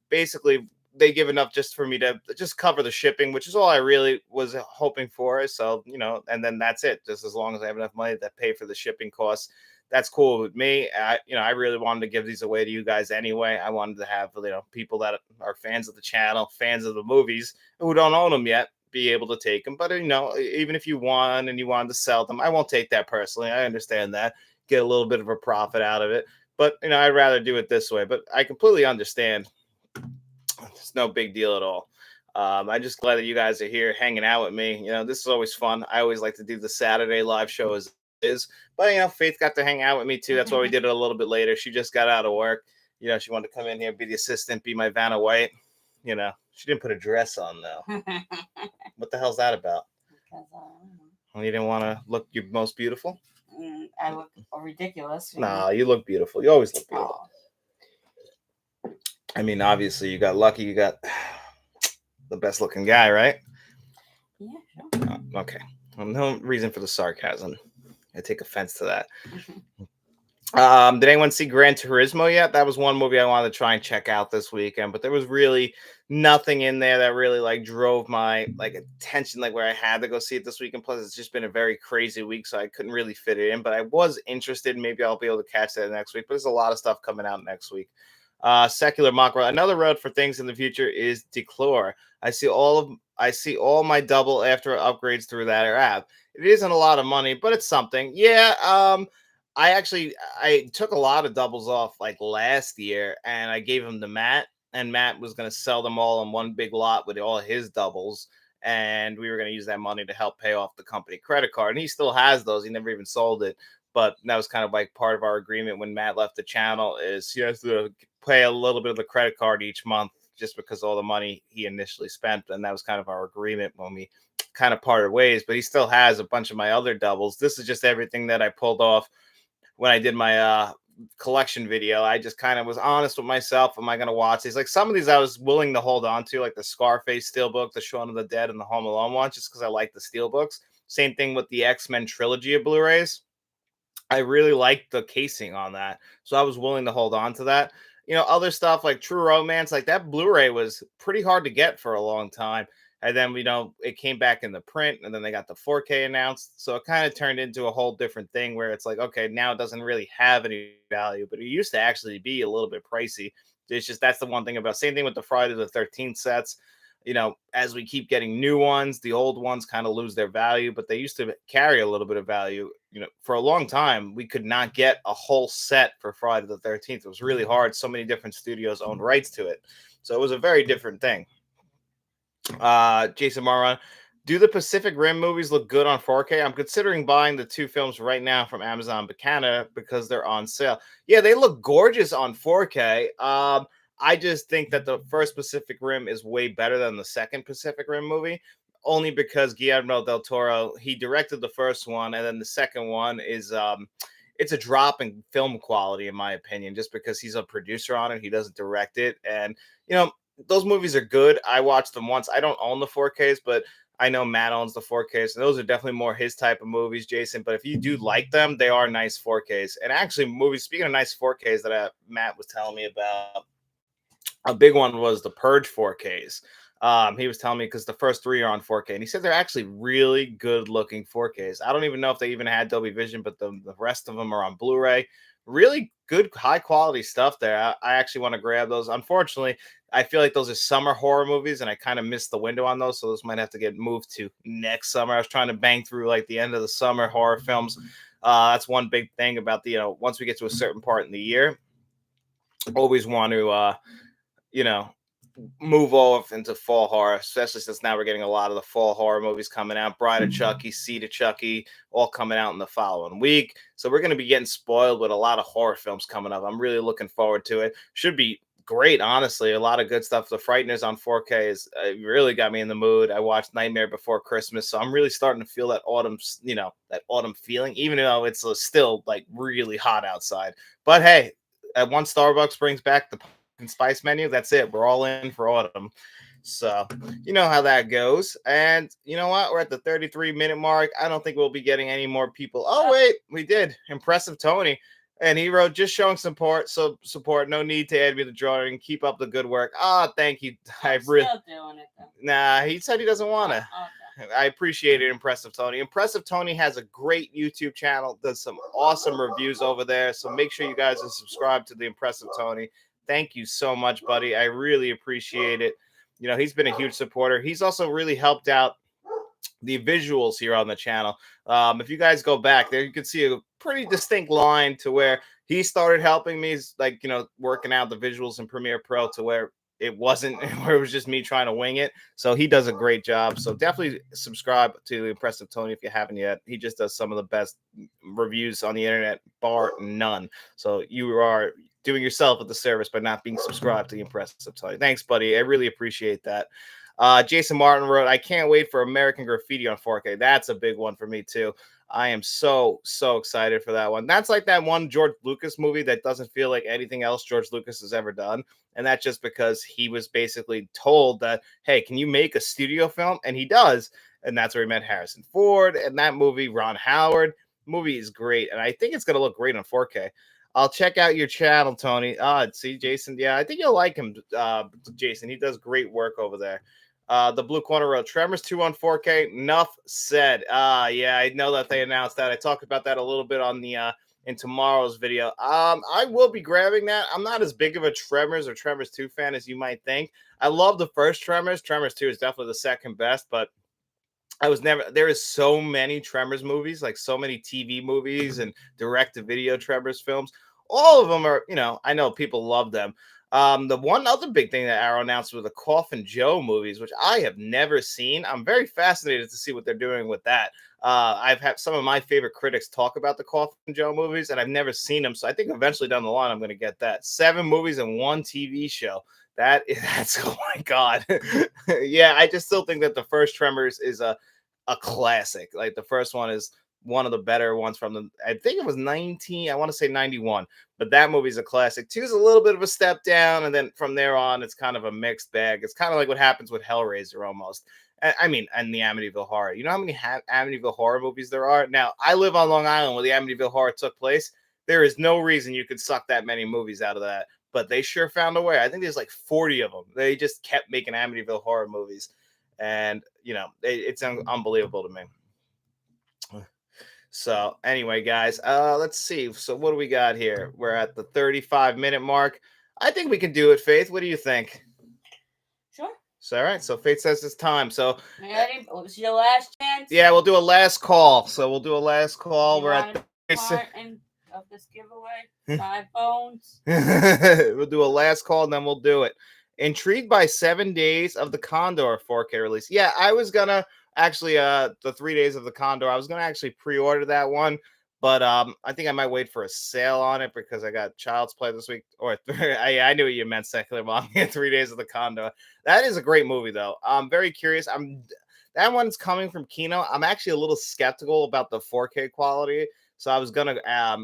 Basically, they give enough just for me to just cover the shipping, which is all I really was hoping for. So, and then that's it. Just as long as I have enough money to pay for the shipping costs, that's cool with me. I really wanted to give these away to you guys anyway. I wanted to have, people that are fans of the channel, fans of the movies who don't own them yet, be able to take them. But, even if you won and you wanted to sell them, I won't take that personally. I understand that. Get a little bit of a profit out of it. But, I'd rather do it this way. But I completely understand. It's no big deal at all. I'm just glad that you guys are here hanging out with me. This is always fun. I always like to do the Saturday live show as is. But, Faith got to hang out with me too. That's why we did it a little bit later. She just got out of work. She wanted to come in here, be the assistant, be my Vanna White. She didn't put a dress on, though. What the hell's that about? Because, you didn't want to look your most beautiful? I look ridiculous. No, you look beautiful. You always look beautiful. Oh. I mean, obviously, you got lucky. You got the best looking guy, right? Yeah, sure. Okay. Well, no reason for the sarcasm. I take offense to that. Did anyone see Gran Turismo yet? That was one movie I wanted to try and check out this weekend, but there was really nothing in there that really drove my attention, where I had to go see it this weekend. Plus, it's just been a very crazy week, so I couldn't really fit it in. But I was interested. Maybe I'll be able to catch that next week. But there's a lot of stuff coming out next week. Secular Mock Road. Another road for things in the future is Declore. I see all my double after upgrades through that app. It isn't a lot of money, but it's something. Yeah. I took a lot of doubles off like last year, and I gave them to Matt, and Matt was going to sell them all in one big lot with all his doubles, and we were going to use that money to help pay off the company credit card. And he still has those; he never even sold it. But that was kind of like part of our agreement when Matt left the channel is he has to pay a little bit of the credit card each month just because all the money he initially spent, and that was kind of our agreement when we kind of parted ways. But he still has a bunch of my other doubles. This is just everything that I pulled off when I did my collection video. I just kind of was honest with myself. Am I going to watch these? Like some of these I was willing to hold on to, like the Scarface Steelbook, the Shaun of the Dead, and the Home Alone one, just because I like the Steelbooks. Same thing with the X-Men trilogy of Blu-rays. I really liked the casing on that, so I was willing to hold on to that. Other stuff like True Romance, like that Blu-ray was pretty hard to get for a long time. And then it came back in the print, and then they got the 4K announced. So it kind of turned into a whole different thing where it's like, okay, now it doesn't really have any value, but it used to actually be a little bit pricey. It's just that's the one thing about same thing with the Friday the 13th sets. As we keep getting new ones, the old ones kind of lose their value, but they used to carry a little bit of value. For a long time, we could not get a whole set for Friday the 13th. It was really hard. So many different studios owned rights to it. So it was a very different thing. Jason Maron, do the Pacific Rim movies look good on 4K? I'm considering buying the 2 films right now from Amazon Canada because they're on sale. Yeah, they look gorgeous on 4K. I just think that the first Pacific Rim is way better than the second Pacific Rim movie, only because Guillermo del Toro, he directed the first one, and then the second one is it's a drop in film quality, in my opinion, just because he's a producer on it. He doesn't direct it. And, those movies are good. I watched them once. I don't own the 4Ks, but I know Matt owns the 4Ks. And those are definitely more his type of movies, Jason. But if you do like them, they are nice 4Ks. And actually, movies, speaking of nice 4Ks that Matt was telling me about, a big one was the Purge 4Ks. He was telling me because the first 3 are on 4K, and he said they're actually really good looking 4Ks. I don't even know if they even had Dolby Vision, but the rest of them are on Blu-ray. Really good, high quality stuff there. I actually want to grab those. Unfortunately, I feel like those are summer horror movies, and I kind of missed the window on those, so those might have to get moved to next summer. I was trying to bang through like the end of the summer horror films. That's one big thing about once we get to a certain part in the year, always want to move off into fall horror, especially since now we're getting a lot of the fall horror movies coming out. Bride of Chucky, Seed of Chucky, all coming out in the following week. So we're going to be getting spoiled with a lot of horror films coming up. I'm really looking forward to it. Should be great, honestly. A lot of good stuff. The Frighteners on 4K is really got me in the mood. I watched Nightmare Before Christmas, so I'm really starting to feel that autumn, that autumn feeling, even though it's still like really hot outside. But hey, at one Starbucks brings back the spice menu, that's it. We're all in for autumn. So you know how that goes. And you know what? We're at the 33-minute mark. I don't think we'll be getting any more people. Oh, wait, we did. Impressive Tony. And he wrote, just showing support. So support. No need to add me to drawing. Keep up the good work. Oh, thank you. I'm still doing it, though. Nah, he said he doesn't want to. Okay. I appreciate it, Impressive Tony. Impressive Tony has a great YouTube channel, does some awesome reviews over there. So make sure you guys are subscribed to the Impressive Tony. Thank you so much, buddy. I really appreciate it. He's been a huge supporter. He's also really helped out the visuals here on the channel. If you guys go back there, you can see a pretty distinct line to where he started helping me, like, working out the visuals in Premiere Pro to where it wasn't, where it was just me trying to wing it. So he does a great job. So definitely subscribe to the Impressive Tony if you haven't yet. He just does some of the best reviews on the internet, bar none. So you are doing yourself a disservice by not being subscribed to the Impressive Tony. Thanks, buddy. I really appreciate that. Jason Martin wrote, I can't wait for American Graffiti on 4K. That's a big one for me too. I am so excited for that one. That's like that one George Lucas movie that doesn't feel like anything else George Lucas has ever done. And that's just because he was basically told that, hey, can you make a studio film? And he does. And that's where he met Harrison Ford. And that movie, Ron Howard, movie is great. And I think it's going to look great on 4K. I'll check out your channel, Tony. See, Jason. Yeah, I think you'll like him, Jason. He does great work over there. The Blue Corner Road, Tremors 2 on 4K. Enough said. Yeah, I know that they announced that. I talked about that a little bit on the in tomorrow's video. I will be grabbing that. I'm not as big of a Tremors or Tremors 2 fan as you might think. I love the first Tremors. Tremors 2 is definitely the second best, but there is so many Tremors movies, like so many TV movies and direct to video Tremors films. All of them are, I know people love them. The one other big thing that Arrow announced was the Coffin Joe movies, which I have never seen. I'm very fascinated to see what they're doing with that. I've had some of my favorite critics talk about the Coffin Joe movies, and I've never seen them. So I think eventually down the line, I'm going to get that. 7 movies and 1 TV show. That's oh my god. Yeah, I just still think that the first Tremors is a classic. Like the first one is one of the better ones from the, I think it was 19, I want to say 91, but that movie's a classic. 2 is a little bit of a step down, and then from there on, it's kind of a mixed bag. It's kind of like what happens with Hellraiser almost. I mean, and the Amityville Horror. You know how many Amityville Horror movies there are? Now, I live on Long Island where the Amityville Horror took place. There is no reason you could suck that many movies out of that, but they sure found a way. I think there's like 40 of them. They just kept making Amityville Horror movies. And, it's unbelievable to me. So anyway, guys, let's see. So what do we got here? We're at the 35-minute mark. I think we can do it, Faith. What do you think? Sure. So, all right. So Faith says it's time. So ready? What's your last chance? Yeah, we'll do a last call. So we'll do a last call. We're at part of this giveaway. 5 phones. We'll do a last call and then we'll do it. Intrigued by 7 Days of the Condor 4K release. Yeah, I was gonna actually the 3 Days of the Condor. I was gonna actually pre-order that one, but I think I might wait for a sale on it because I got Child's Play this week. Or I knew what you meant, Secular Mom. 3 Days of the Condor. That is a great movie though. I'm very curious. That one's coming from Kino. I'm actually a little skeptical about the 4K quality, so I was gonna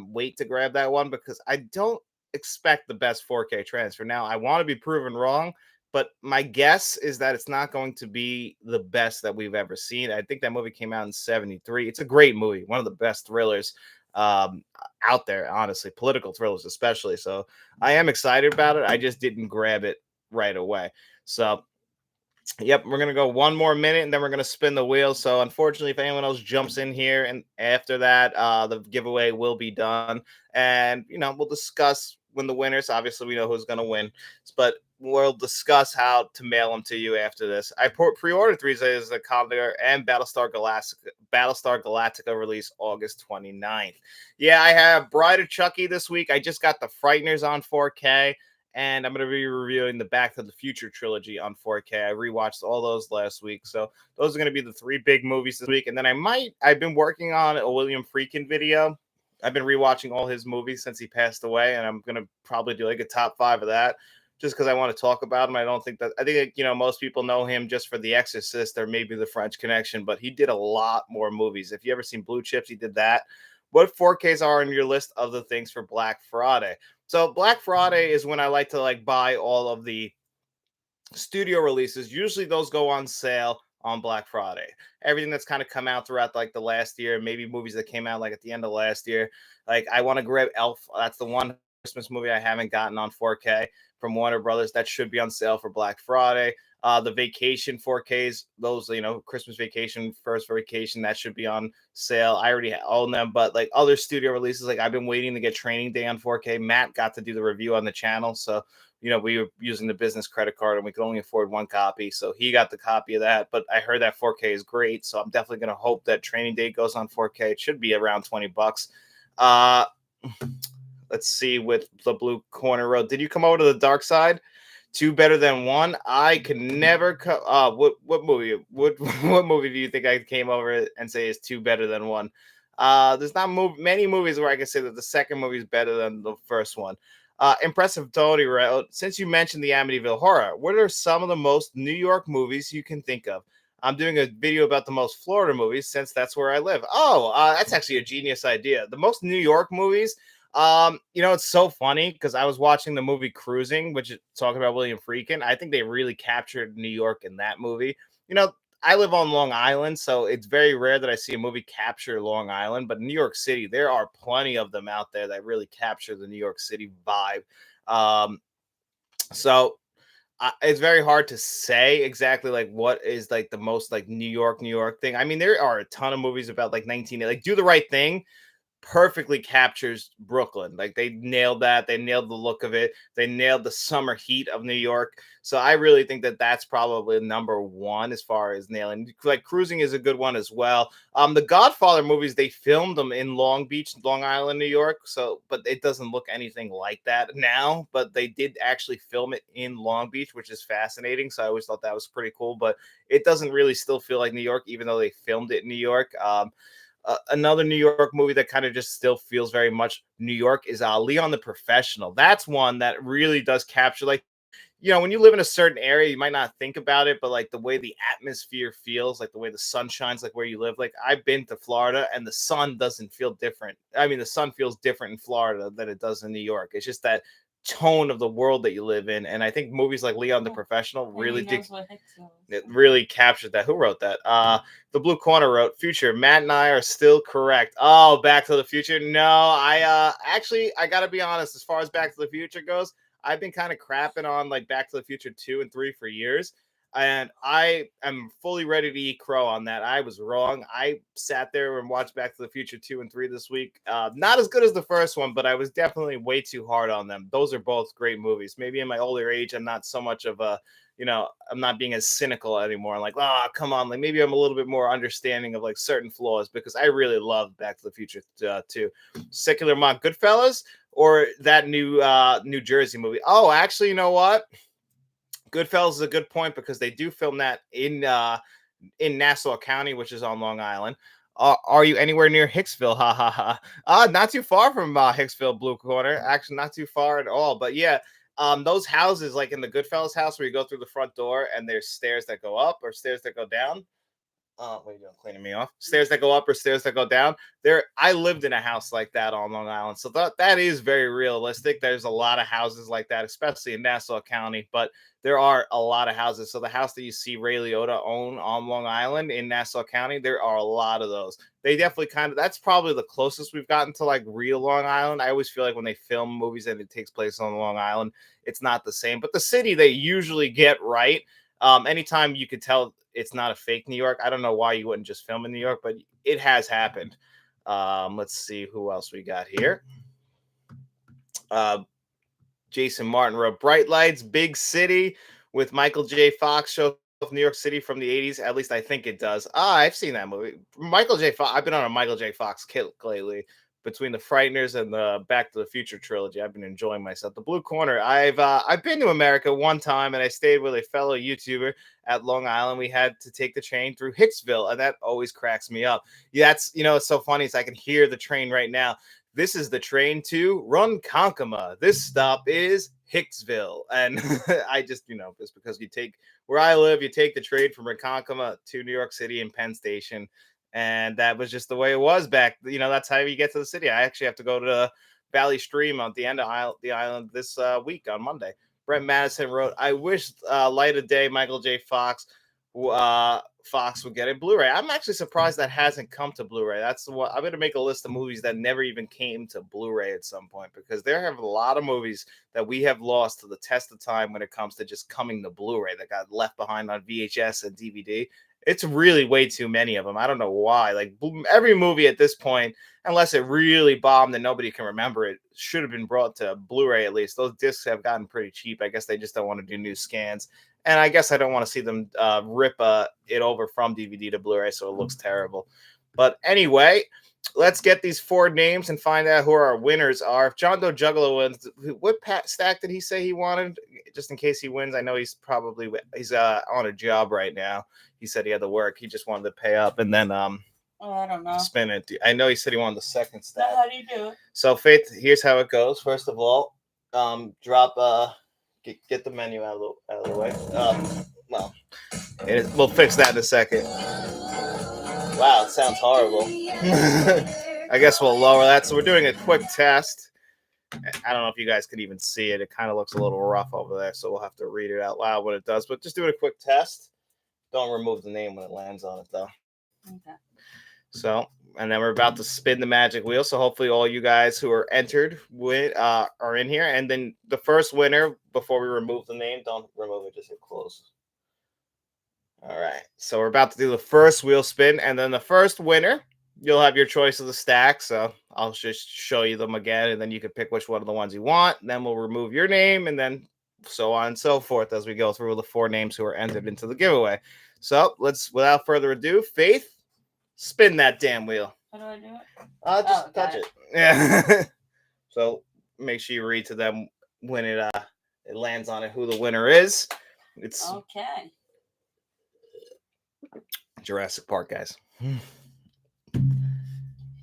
wait to grab that one because I don't expect the best 4K transfer. Now, I want to be proven wrong, but my guess is that it's not going to be the best that we've ever seen. I think that movie came out in 73. It's a great movie, one of the best thrillers out there, honestly, political thrillers especially. So I am excited about it. I just didn't grab it right away. So yep, we're gonna go 1 more minute and then we're gonna spin the wheel. So unfortunately, if anyone else jumps in here and after that, the giveaway will be done, and we'll discuss when the winners. Obviously, we know who's gonna win, but we'll discuss how to mail them to you after this. I pre-ordered 3 Days of the Condor and Battlestar Galactica release August 29th. Yeah, I have Bride of Chucky this week. I just got The Frighteners on 4K. And I'm going to be reviewing the Back to the Future trilogy on 4K. I rewatched all those last week. So those are going to be the 3 big movies this week. And then I've been working on a William Friedkin video. I've been rewatching all his movies since he passed away. And I'm going to probably do like a top 5 of that just because I want to talk about him. I think, most people know him just for The Exorcist or maybe The French Connection, but he did a lot more movies. If you ever seen Blue Chips, he did that. What 4Ks are on your list of the things for Black Friday? So Black Friday is when I like to buy all of the studio releases. Usually those go on sale on Black Friday. Everything that's kind of come out throughout the last year, maybe movies that came out at the end of last year. I want to grab Elf. That's the one Christmas movie I haven't gotten on 4K from Warner Brothers. That should be on sale for Black Friday. The Vacation 4Ks, those, Christmas Vacation, First Vacation, that should be on sale. I already own them, but other studio releases, I've been waiting to get Training Day on 4K. Matt got to do the review on the channel. So, we were using the business credit card and we could only afford 1 copy. So he got the copy of that, but I heard that 4K is great. So I'm definitely going to hope that Training Day goes on 4K. It should be around $20. Let's see with the Blue Corner Road. Did you come over to the dark side? 2 better than 1. I could never. What movie? What movie do you think I came over and say is 2 better than 1? There's not many movies where I can say that the second movie is better than the first one. Impressive Tony Road. Since you mentioned the Amityville Horror, what are some of the most New York movies you can think of? I'm doing a video about the most Florida movies since that's where I live. Oh, that's actually a genius idea. The most New York movies. It's so funny because I was watching the movie Cruising, which is talking about William Friedkin. I think they really captured New York in that movie. I live on Long Island, so it's very rare that I see a movie capture Long Island. But New York City, there are plenty of them out there that really capture the New York City vibe. So it's very hard to say exactly what is the most New York thing. I mean, there are a ton of movies about 19 Do the Right Thing. perfectly captures Brooklyn. Like they nailed that. They nailed the look of it. They nailed the summer heat of New York. So I really think that that's probably number one as far as nailing. Like Cruising is a good one as well. The Godfather movies, they filmed them in Long Beach, Long Island, New York. So, but it doesn't look anything like that now. But they did actually film it in Long Beach, which is fascinating. So I always thought that was pretty cool. But it doesn't really still feel like New York, even though they filmed it in New York. Another New York movie that kind of just still feels very much New York is Leon the Professional. That's one that really does capture, like, when you live in a certain area, you might not think about it, but like the way the atmosphere feels, like the way the sun shines, like where you live. Like I've been to Florida and the sun doesn't feel different. I mean, the sun feels different in Florida than it does in New York. It's just that tone of the world that you live in. And I think movies like Leon the Professional really it really captured that. Who wrote that? The Blue Corner wrote Future. Matt and I are still correct. Oh, Back to the Future. No, I gotta be honest, as far as Back to the Future goes, I've been kind of crapping on like Back to the Future 2 and 3 for years. And I am fully ready to eat crow on that. I was wrong. I sat there and watched Back to the Future 2 and 3 this week. Not as good as the first one, but I was definitely way too hard on them. Those are both great movies. Maybe in my older age, I'm not so much of a, I'm not being as cynical anymore. I'm like, oh, come on. Like maybe I'm a little bit more understanding of like certain flaws because I really love Back to the Future 2. Secular Monk, Goodfellas, or that new New Jersey movie. Oh, actually, you know what? Goodfellas is a good point because they do film that in Nassau County, which is on Long Island. Are you anywhere near Hicksville? Ha ha ha. Not too far from Hicksville, Blue Corner. Actually, not too far at all. But yeah, those houses, like in the Goodfellas house, where you go through the front door and there's stairs that go up or stairs that go down. What are you doing? Cleaning me off? Stairs that go up or stairs that go down. I lived in a house like that on Long Island, so that is very realistic. There's a lot of houses like that, especially in Nassau County, but there are a lot of houses. So the house that you see Ray Liotta own on Long Island in Nassau County, there are a lot of those. They definitely that's probably the closest we've gotten to like real Long Island. I always feel like when they film movies and it takes place on Long Island, it's not the same, but the city they usually get right. Anytime you could tell it's not a fake New York. I don't know why you wouldn't just film in New York, but it has happened. Let's see who else we got here. Jason Martin wrote Bright Lights, Big City with Michael J. Fox show of New York City from the 80s. At least I think it does. I've seen that movie. Michael J. Fox. I've been on a Michael J. Fox kick lately. Between the Frighteners and the Back to the Future trilogy, I've been enjoying myself. The Blue Corner. I've been to America one time, and I stayed with a fellow YouTuber at Long Island. We had to take the train through Hicksville, and that always cracks me up. Yeah, that's it's so funny. I can hear the train right now. This is the train to Ronkonkoma. This stop is Hicksville, and I just just because you take where I live, you take the train from Ronkonkoma to New York City and Penn Station. And that was just the way it was back. That's how you get to the city. I actually have to go to Valley Stream at the end of the island this week on Monday. Brent Madison wrote, I wish light of day Michael J. Fox would get a Blu-ray. I'm actually surprised that hasn't come to Blu-ray. That's what I'm going to make a list of movies that never even came to Blu-ray at some point, because there have a lot of movies that we have lost to the test of time when it comes to just coming to Blu-ray that got left behind on VHS and DVD. It's really way too many of them. I don't know why. Like every movie at this point, unless it really bombed and nobody can remember it, should have been brought to Blu-ray at least. Those discs have gotten pretty cheap. I guess they just don't want to do new scans. And I guess I don't want to see them rip it over from DVD to Blu-ray so it looks terrible. But anyway, let's get these 4 names and find out who our winners are. If John Doe Juggalo wins, what stack did he say he wanted? Just in case he wins, I know he's on a job right now. He said he had to work. He just wanted to pay up and then I don't know. Spin it. I know he said he wanted the second stack. How do you do it? So Faith, here's how it goes. First of all, drop get the menu out of the way. We'll fix that in a second. Wow, it sounds horrible. I guess we'll lower that. So we're doing a quick test. I don't know if you guys can even see it. It kind of looks a little rough over there, so we'll have to read it out loud when it does. But just doing a quick test. Don't remove the name when it lands on it, though. Okay. So, and then we're about to spin the magic wheel. So hopefully all you guys who are entered are in here. And then the first winner, before we remove the name, don't remove it, just hit close. All right. So we're about to do the first wheel spin. And then the first winner you'll have your choice of the stack. So I'll just show you them again, and then you can pick which one of the ones you want. Then we'll remove your name, and then so on and so forth as we go through the 4 names who are entered into the giveaway. So let's, without further ado, Faith, spin that damn wheel. How do I do it? Just touch it. Yeah. So make sure you read to them when it lands on it who the winner is. It's okay. Jurassic Park, guys.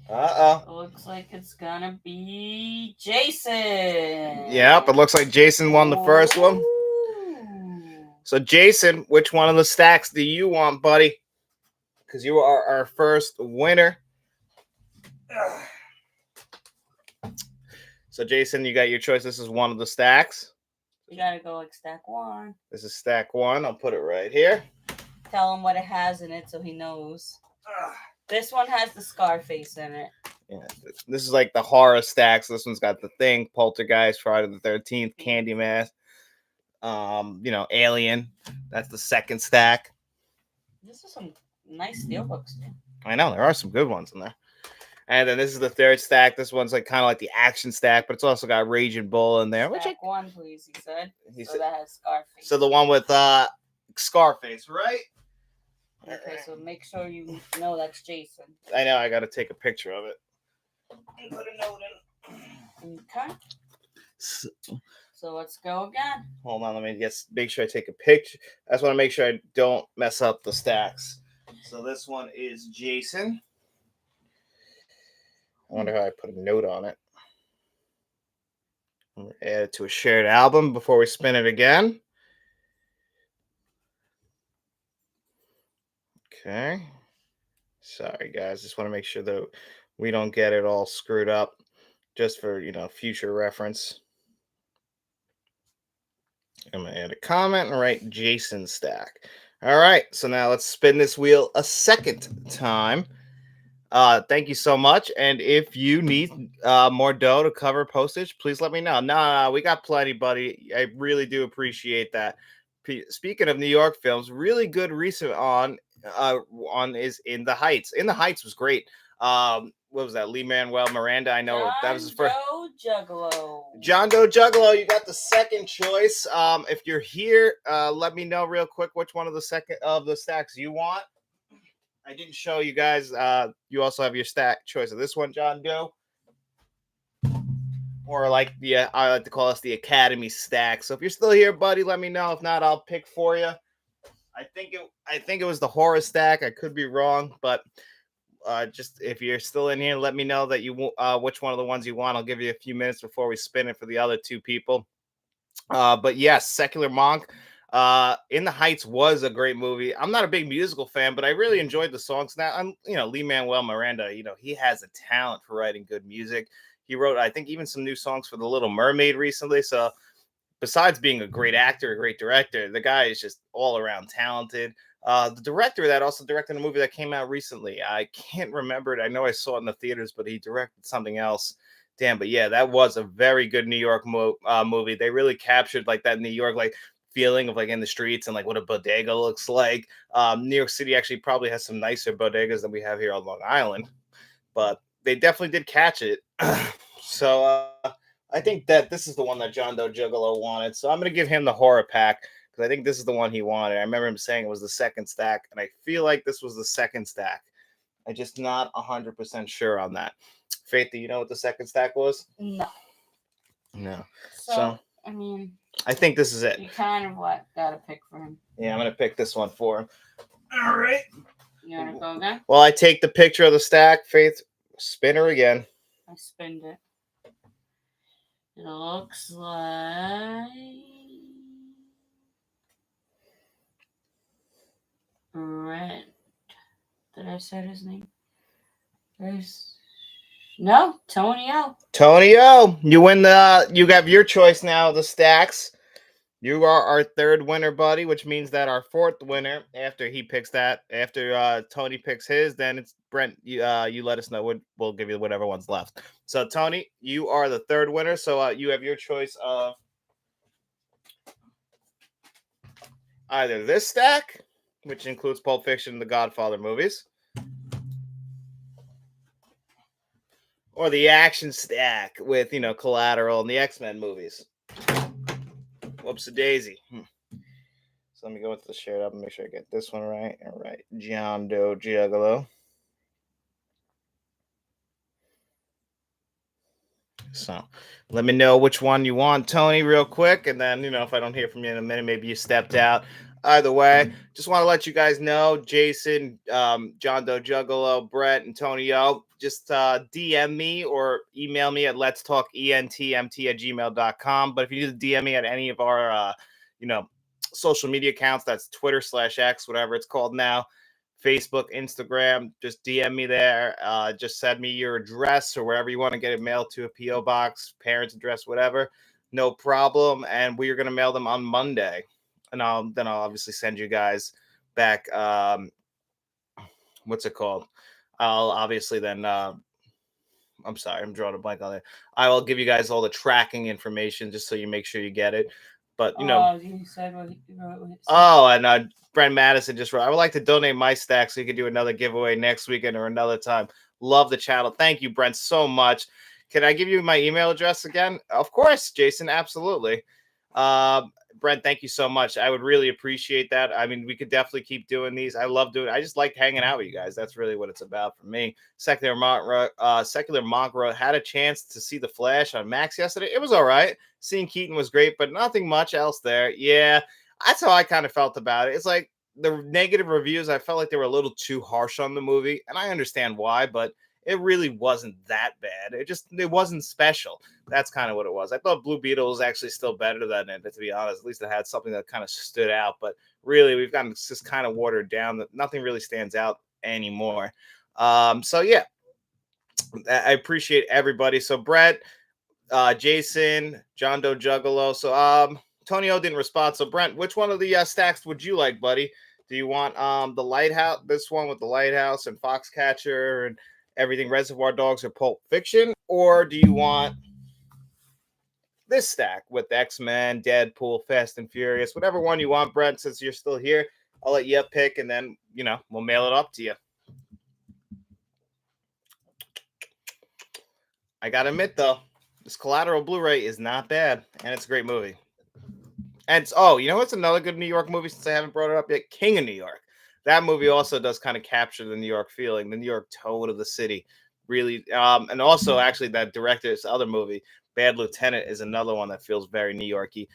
Looks like it's gonna be Jason. Yep, it looks like Jason won the first one. So Jason, which one of the stacks do you want, buddy? Because you are our first winner. So Jason, you got your choice. This is one of the stacks. You gotta go like stack 1. This is stack 1. I'll put it right here. Tell him what it has in it so he knows. This one has the Scarface in it. Yeah, this is like the horror stacks. This one's got The Thing, Poltergeist, Friday the 13th, Candyman, Alien. That's the second stack. This is some nice steelbooks too. I know there are some good ones in there. And then this is the third stack. This one's like kind of like the action stack, but it's also got Raging Bull in there. Stack 1, please. He said. That has Scarface. So the one with Scarface, right? Okay, so make sure you know that's Jason. I know. I got to take a picture of it. And put a note in. Okay. So let's go again. Hold on. Let me make sure I take a picture. I just want to make sure I don't mess up the stacks. So this one is Jason. I wonder how I put a note on it. I'm going to add it to a shared album before we spin it again. Okay. Sorry, guys. Just want to make sure that we don't get it all screwed up just for, future reference. I'm going to add a comment and write Jason stack. All right. So now let's spin this wheel a second time. Thank you so much. And if you need more dough to cover postage, please let me know. No, we got plenty, buddy. I really do appreciate that. Speaking of New York films, really good recent on is In the Heights. In the Heights was great. What was that? Lin-Manuel Miranda. I know that was his first. John Doe Juggalo. You got the second choice. If you're here, let me know real quick which one of the second of the stacks you want. I didn't show you guys. You also have your stack choice of this one, John Doe. Or I like to call us the Academy stack. So if you're still here, buddy, let me know. If not, I'll pick for you. I think it was the horror stack. I could be wrong, but just if you're still in here, let me know that you which one of the ones you want. I'll give you a few minutes before we spin it for the other 2 people. But yes, Secular Monk. In the Heights was a great movie. I'm not a big musical fan, but I really enjoyed the songs. Now, Lin-Manuel Miranda, he has a talent for writing good music. He wrote, I think, even some new songs for The Little Mermaid recently. So besides being a great actor, a great director, the guy is just all around talented. The director that also directed a movie that came out recently, I can't remember it. I know I saw it in the theaters, but he directed something else. Damn, but yeah, that was a very good New York movie. They really captured like that New York feeling of in the streets and what a bodega looks like. New York City actually probably has some nicer bodegas than we have here on Long Island, but they definitely did catch it. So I think that this is the one that John Doe Juggalo wanted. So I'm going to give him the horror pack because I think this is the one he wanted. I remember him saying it was the second stack, and I feel like this was the second stack. I'm just not 100% sure on that. Faith, do you know what the second stack was? No. So I mean, I think this is it. You kind of got to pick for him. Yeah, I'm going to pick this one for him. All right. You want to go again? Well, I take the picture of the stack. Faith, spin her again. I spinned it. It looks like Brent. Did I say his name? No, Tony O. Tony O. You win you have your choice now, the stacks. You are our third winner, buddy, which means that our fourth winner, after he picks that, after Tony picks his, then it's Brent. You let us know. We'll give you whatever one's left. So, Tony, you are the third winner. So you have your choice of either this stack, which includes Pulp Fiction and the Godfather movies, or the action stack with, you know, Collateral and the X-Men movies. Whoops a daisy. So let me go into the shared up and make sure I get this one right. All right, John Doe Juggalo. So let me know which one you want, Tony, real quick. And then, you know, if I don't hear from you in a minute, maybe you stepped out. Either way, just want to let you guys know, Jason, John Doe Juggalo, Brett, and Tony O, just DM me or email me at let's talk entmt@gmail.com. But if you need to DM me at any of our, you know, social media accounts, that's Twitter/X, whatever it's called now, Facebook, Instagram, just DM me there. Just send me your address or wherever you want to get it mailed to, a P.O. box, parents' address, whatever. No problem. And we are going to mail them on Monday. And I'll obviously send you guys back. What's it called? I'll obviously then. I'm sorry, I'm drawing a blank on it. I will give you guys all the tracking information just so you make sure you get it. But you know, you said what he wrote. oh, and Brent Madison just wrote, I would like to donate my stack so you can do another giveaway next weekend or another time. Love the channel. Thank you, Brent, so much. Can I give you my email address again? Of course, Jason. Absolutely. Brent, thank you so much. I would really appreciate that. I mean, we could definitely keep doing these. I love doing it. I just like hanging out with you guys. That's really what it's about for me. Secular Monk had a chance to see The Flash on Max yesterday. It was all right. Seeing Keaton was great, but nothing much else there. Yeah, that's how I kind of felt about it. It's like the negative reviews, I felt like they were a little too harsh on the movie, and I understand why, but it really wasn't that bad. It wasn't special. That's kind of what it was. I thought Blue Beetle was actually still better than it, to be honest. At least it had something that kind of stood out. But really, we've gotten just kind of watered down. That nothing really stands out anymore. So yeah, I appreciate everybody. So Brett, Jason, John Doe Juggalo. So Tony O didn't respond. So Brent, which one of the stacks would you like, buddy? Do you want the lighthouse, this one with the lighthouse and Foxcatcher and everything, Reservoir Dogs or Pulp Fiction, or do you want this stack with X-Men, Deadpool, Fast and Furious, whatever one you want, Brent? Since you're still here, I'll let you pick, and then we'll mail it up to you. I gotta admit though, this Collateral Blu-ray is not bad, and it's a great movie. And it's, what's another good New York movie since I haven't brought it up yet? King of New York. That movie also does kind of capture the New York feeling, the New York tone of the city. Really, and also actually that director's other movie, Bad Lieutenant, is another one that feels very New Yorky.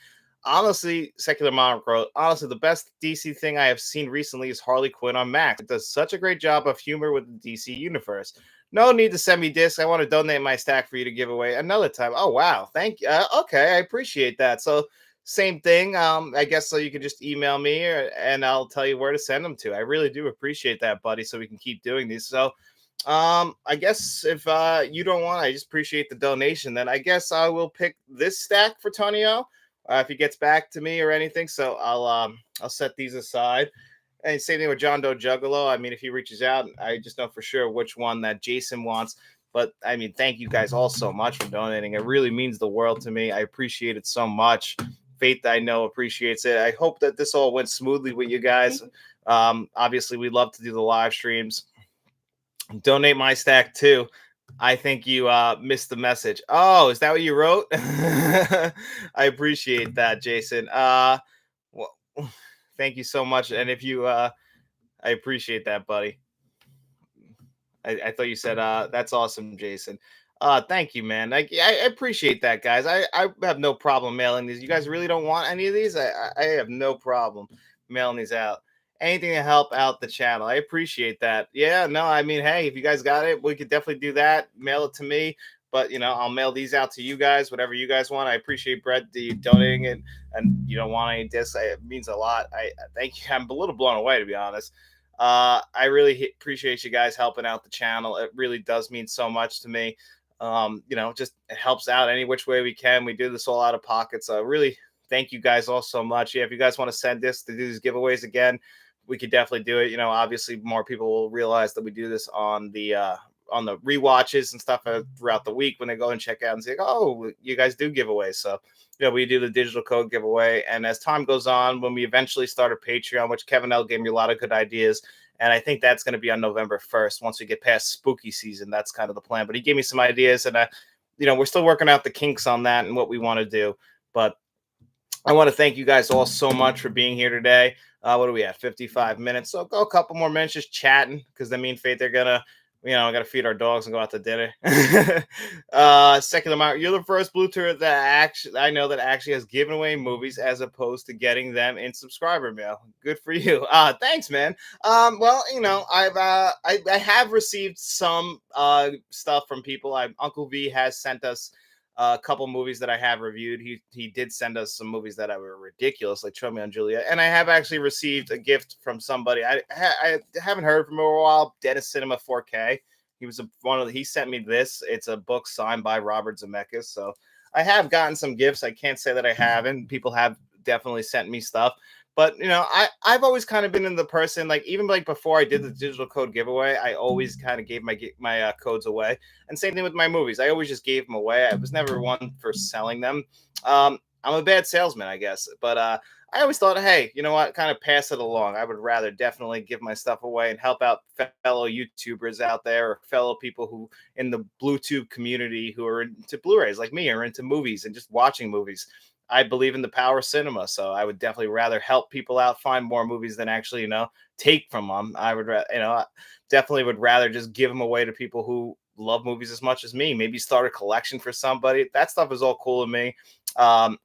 Honestly, Secular Monochrome, honestly, the best DC thing I have seen recently is Harley Quinn on Max. It does such a great job of humor with the DC universe. No need to send me discs. I want to donate my stack for you to give away another time. Oh, wow. Thank you. Okay, I appreciate that. So same thing. I guess so you can just email me and I'll tell you where to send them to. I really do appreciate that, buddy, so we can keep doing these. So I guess if you don't want, I just appreciate the donation. Then I guess I will pick this stack for Tonio if he gets back to me or anything. So I'll set these aside. And same thing with John Doe Juggalo. I mean, if he reaches out, I just know for sure which one that Jason wants. But I mean, thank you guys all so much for donating. It really means the world to me. I appreciate it so much. Faith, I know, appreciates it. I hope that this all went smoothly with you guys. Obviously, we love to do the live streams. Donate my stack too. I think you missed the message. Oh, is that what you wrote? I appreciate that, Jason. Well, thank you so much. And if you, I appreciate that, buddy. I thought you said, that's awesome, Jason. Thank you, man. I appreciate that, guys. I have no problem mailing these. You guys really don't want any of these? I have no problem mailing these out. Anything to help out the channel. I appreciate that. Yeah, no, I mean, hey, if you guys got it, we could definitely do that. Mail it to me. But, I'll mail these out to you guys, whatever you guys want. I appreciate, Brett, the donating it, and you don't want any discs. It means a lot. I thank you. I'm a little blown away, to be honest. I really appreciate you guys helping out the channel. It really does mean so much to me. Just it helps out any which way we can. We do this all out of pocket. So really thank you guys all so much. Yeah, if you guys want to send this to do these giveaways again, we could definitely do it. Obviously more people will realize that we do this on the on the rewatches and stuff throughout the week when they go and check out and say, oh, you guys do giveaways. So, we do the digital code giveaway. And as time goes on, when we eventually start a Patreon, which Kevin L gave me a lot of good ideas, and I think that's going to be on November 1st. Once we get past spooky season, that's kind of the plan. But he gave me some ideas, and we're still working out the kinks on that and what we want to do. But I want to thank you guys all so much for being here today. What are we at? 55 minutes. So go a couple more minutes just chatting, because me and Faith, they're gonna, I got to feed our dogs and go out to dinner. Secular Mark, you're the first Bluetooth that I know that actually has given away movies as opposed to getting them in subscriber mail. Good for you. Thanks, man. Well, I have received some stuff from people. Uncle V has sent us a couple movies that I have reviewed. He did send us some movies that were ridiculous, like Romeo and Juliet. And I have actually received a gift from somebody I haven't heard from him in a while. Dennis Cinema 4K. He sent me this. It's a book signed by Robert Zemeckis. So I have gotten some gifts. I can't say that I haven't. People have definitely sent me stuff. But, I've always kind of been in the person, even before I did the digital code giveaway, I always kind of gave my codes away. And same thing with my movies. I always just gave them away. I was never one for selling them. I'm a bad salesman, I guess. But I always thought, hey, you know what? Kind of pass it along. I would rather definitely give my stuff away and help out fellow YouTubers out there, or fellow people who in the Bluetooth community who are into Blu-rays like me, or into movies and just watching movies. I believe in the power of cinema, so I would definitely rather help people out find more movies than actually, take from them. I would, definitely would rather just give them away to people who love movies as much as me. Maybe start a collection for somebody. That stuff is all cool to me. I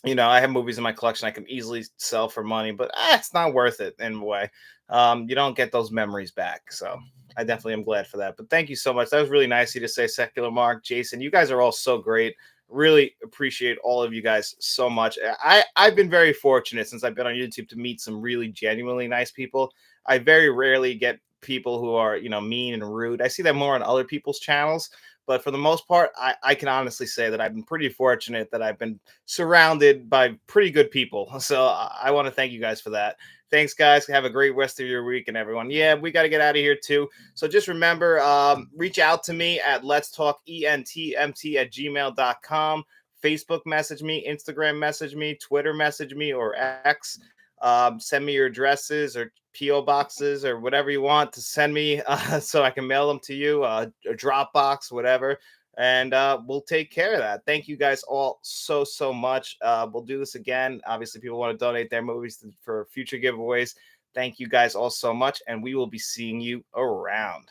have movies in my collection I can easily sell for money, but it's not worth it in a way. You don't get those memories back, so I definitely am glad for that. But thank you so much. That was really nice of you to say, Secular Mark, Jason. You guys are all so great. Really appreciate all of you guys so much. I've been very fortunate since I've been on YouTube to meet some really genuinely nice people. I very rarely get people who are, mean and rude. I see that more on other people's channels. But for the most part, I can honestly say that I've been pretty fortunate that I've been surrounded by pretty good people. So I want to thank you guys for that. Thanks, guys. Have a great rest of your week, and everyone. Yeah, we got to get out of here too. So just remember, reach out to me at letstalkentmt@gmail.com. Facebook message me, Instagram message me, Twitter message me, or X. Send me your addresses or PO boxes or whatever you want to send me, so I can mail them to you, a Dropbox, whatever. And we'll take care of that. Thank you guys all so much. We'll do this again. Obviously, people want to donate their movies for future giveaways. Thank you guys all so much, and we will be seeing you around.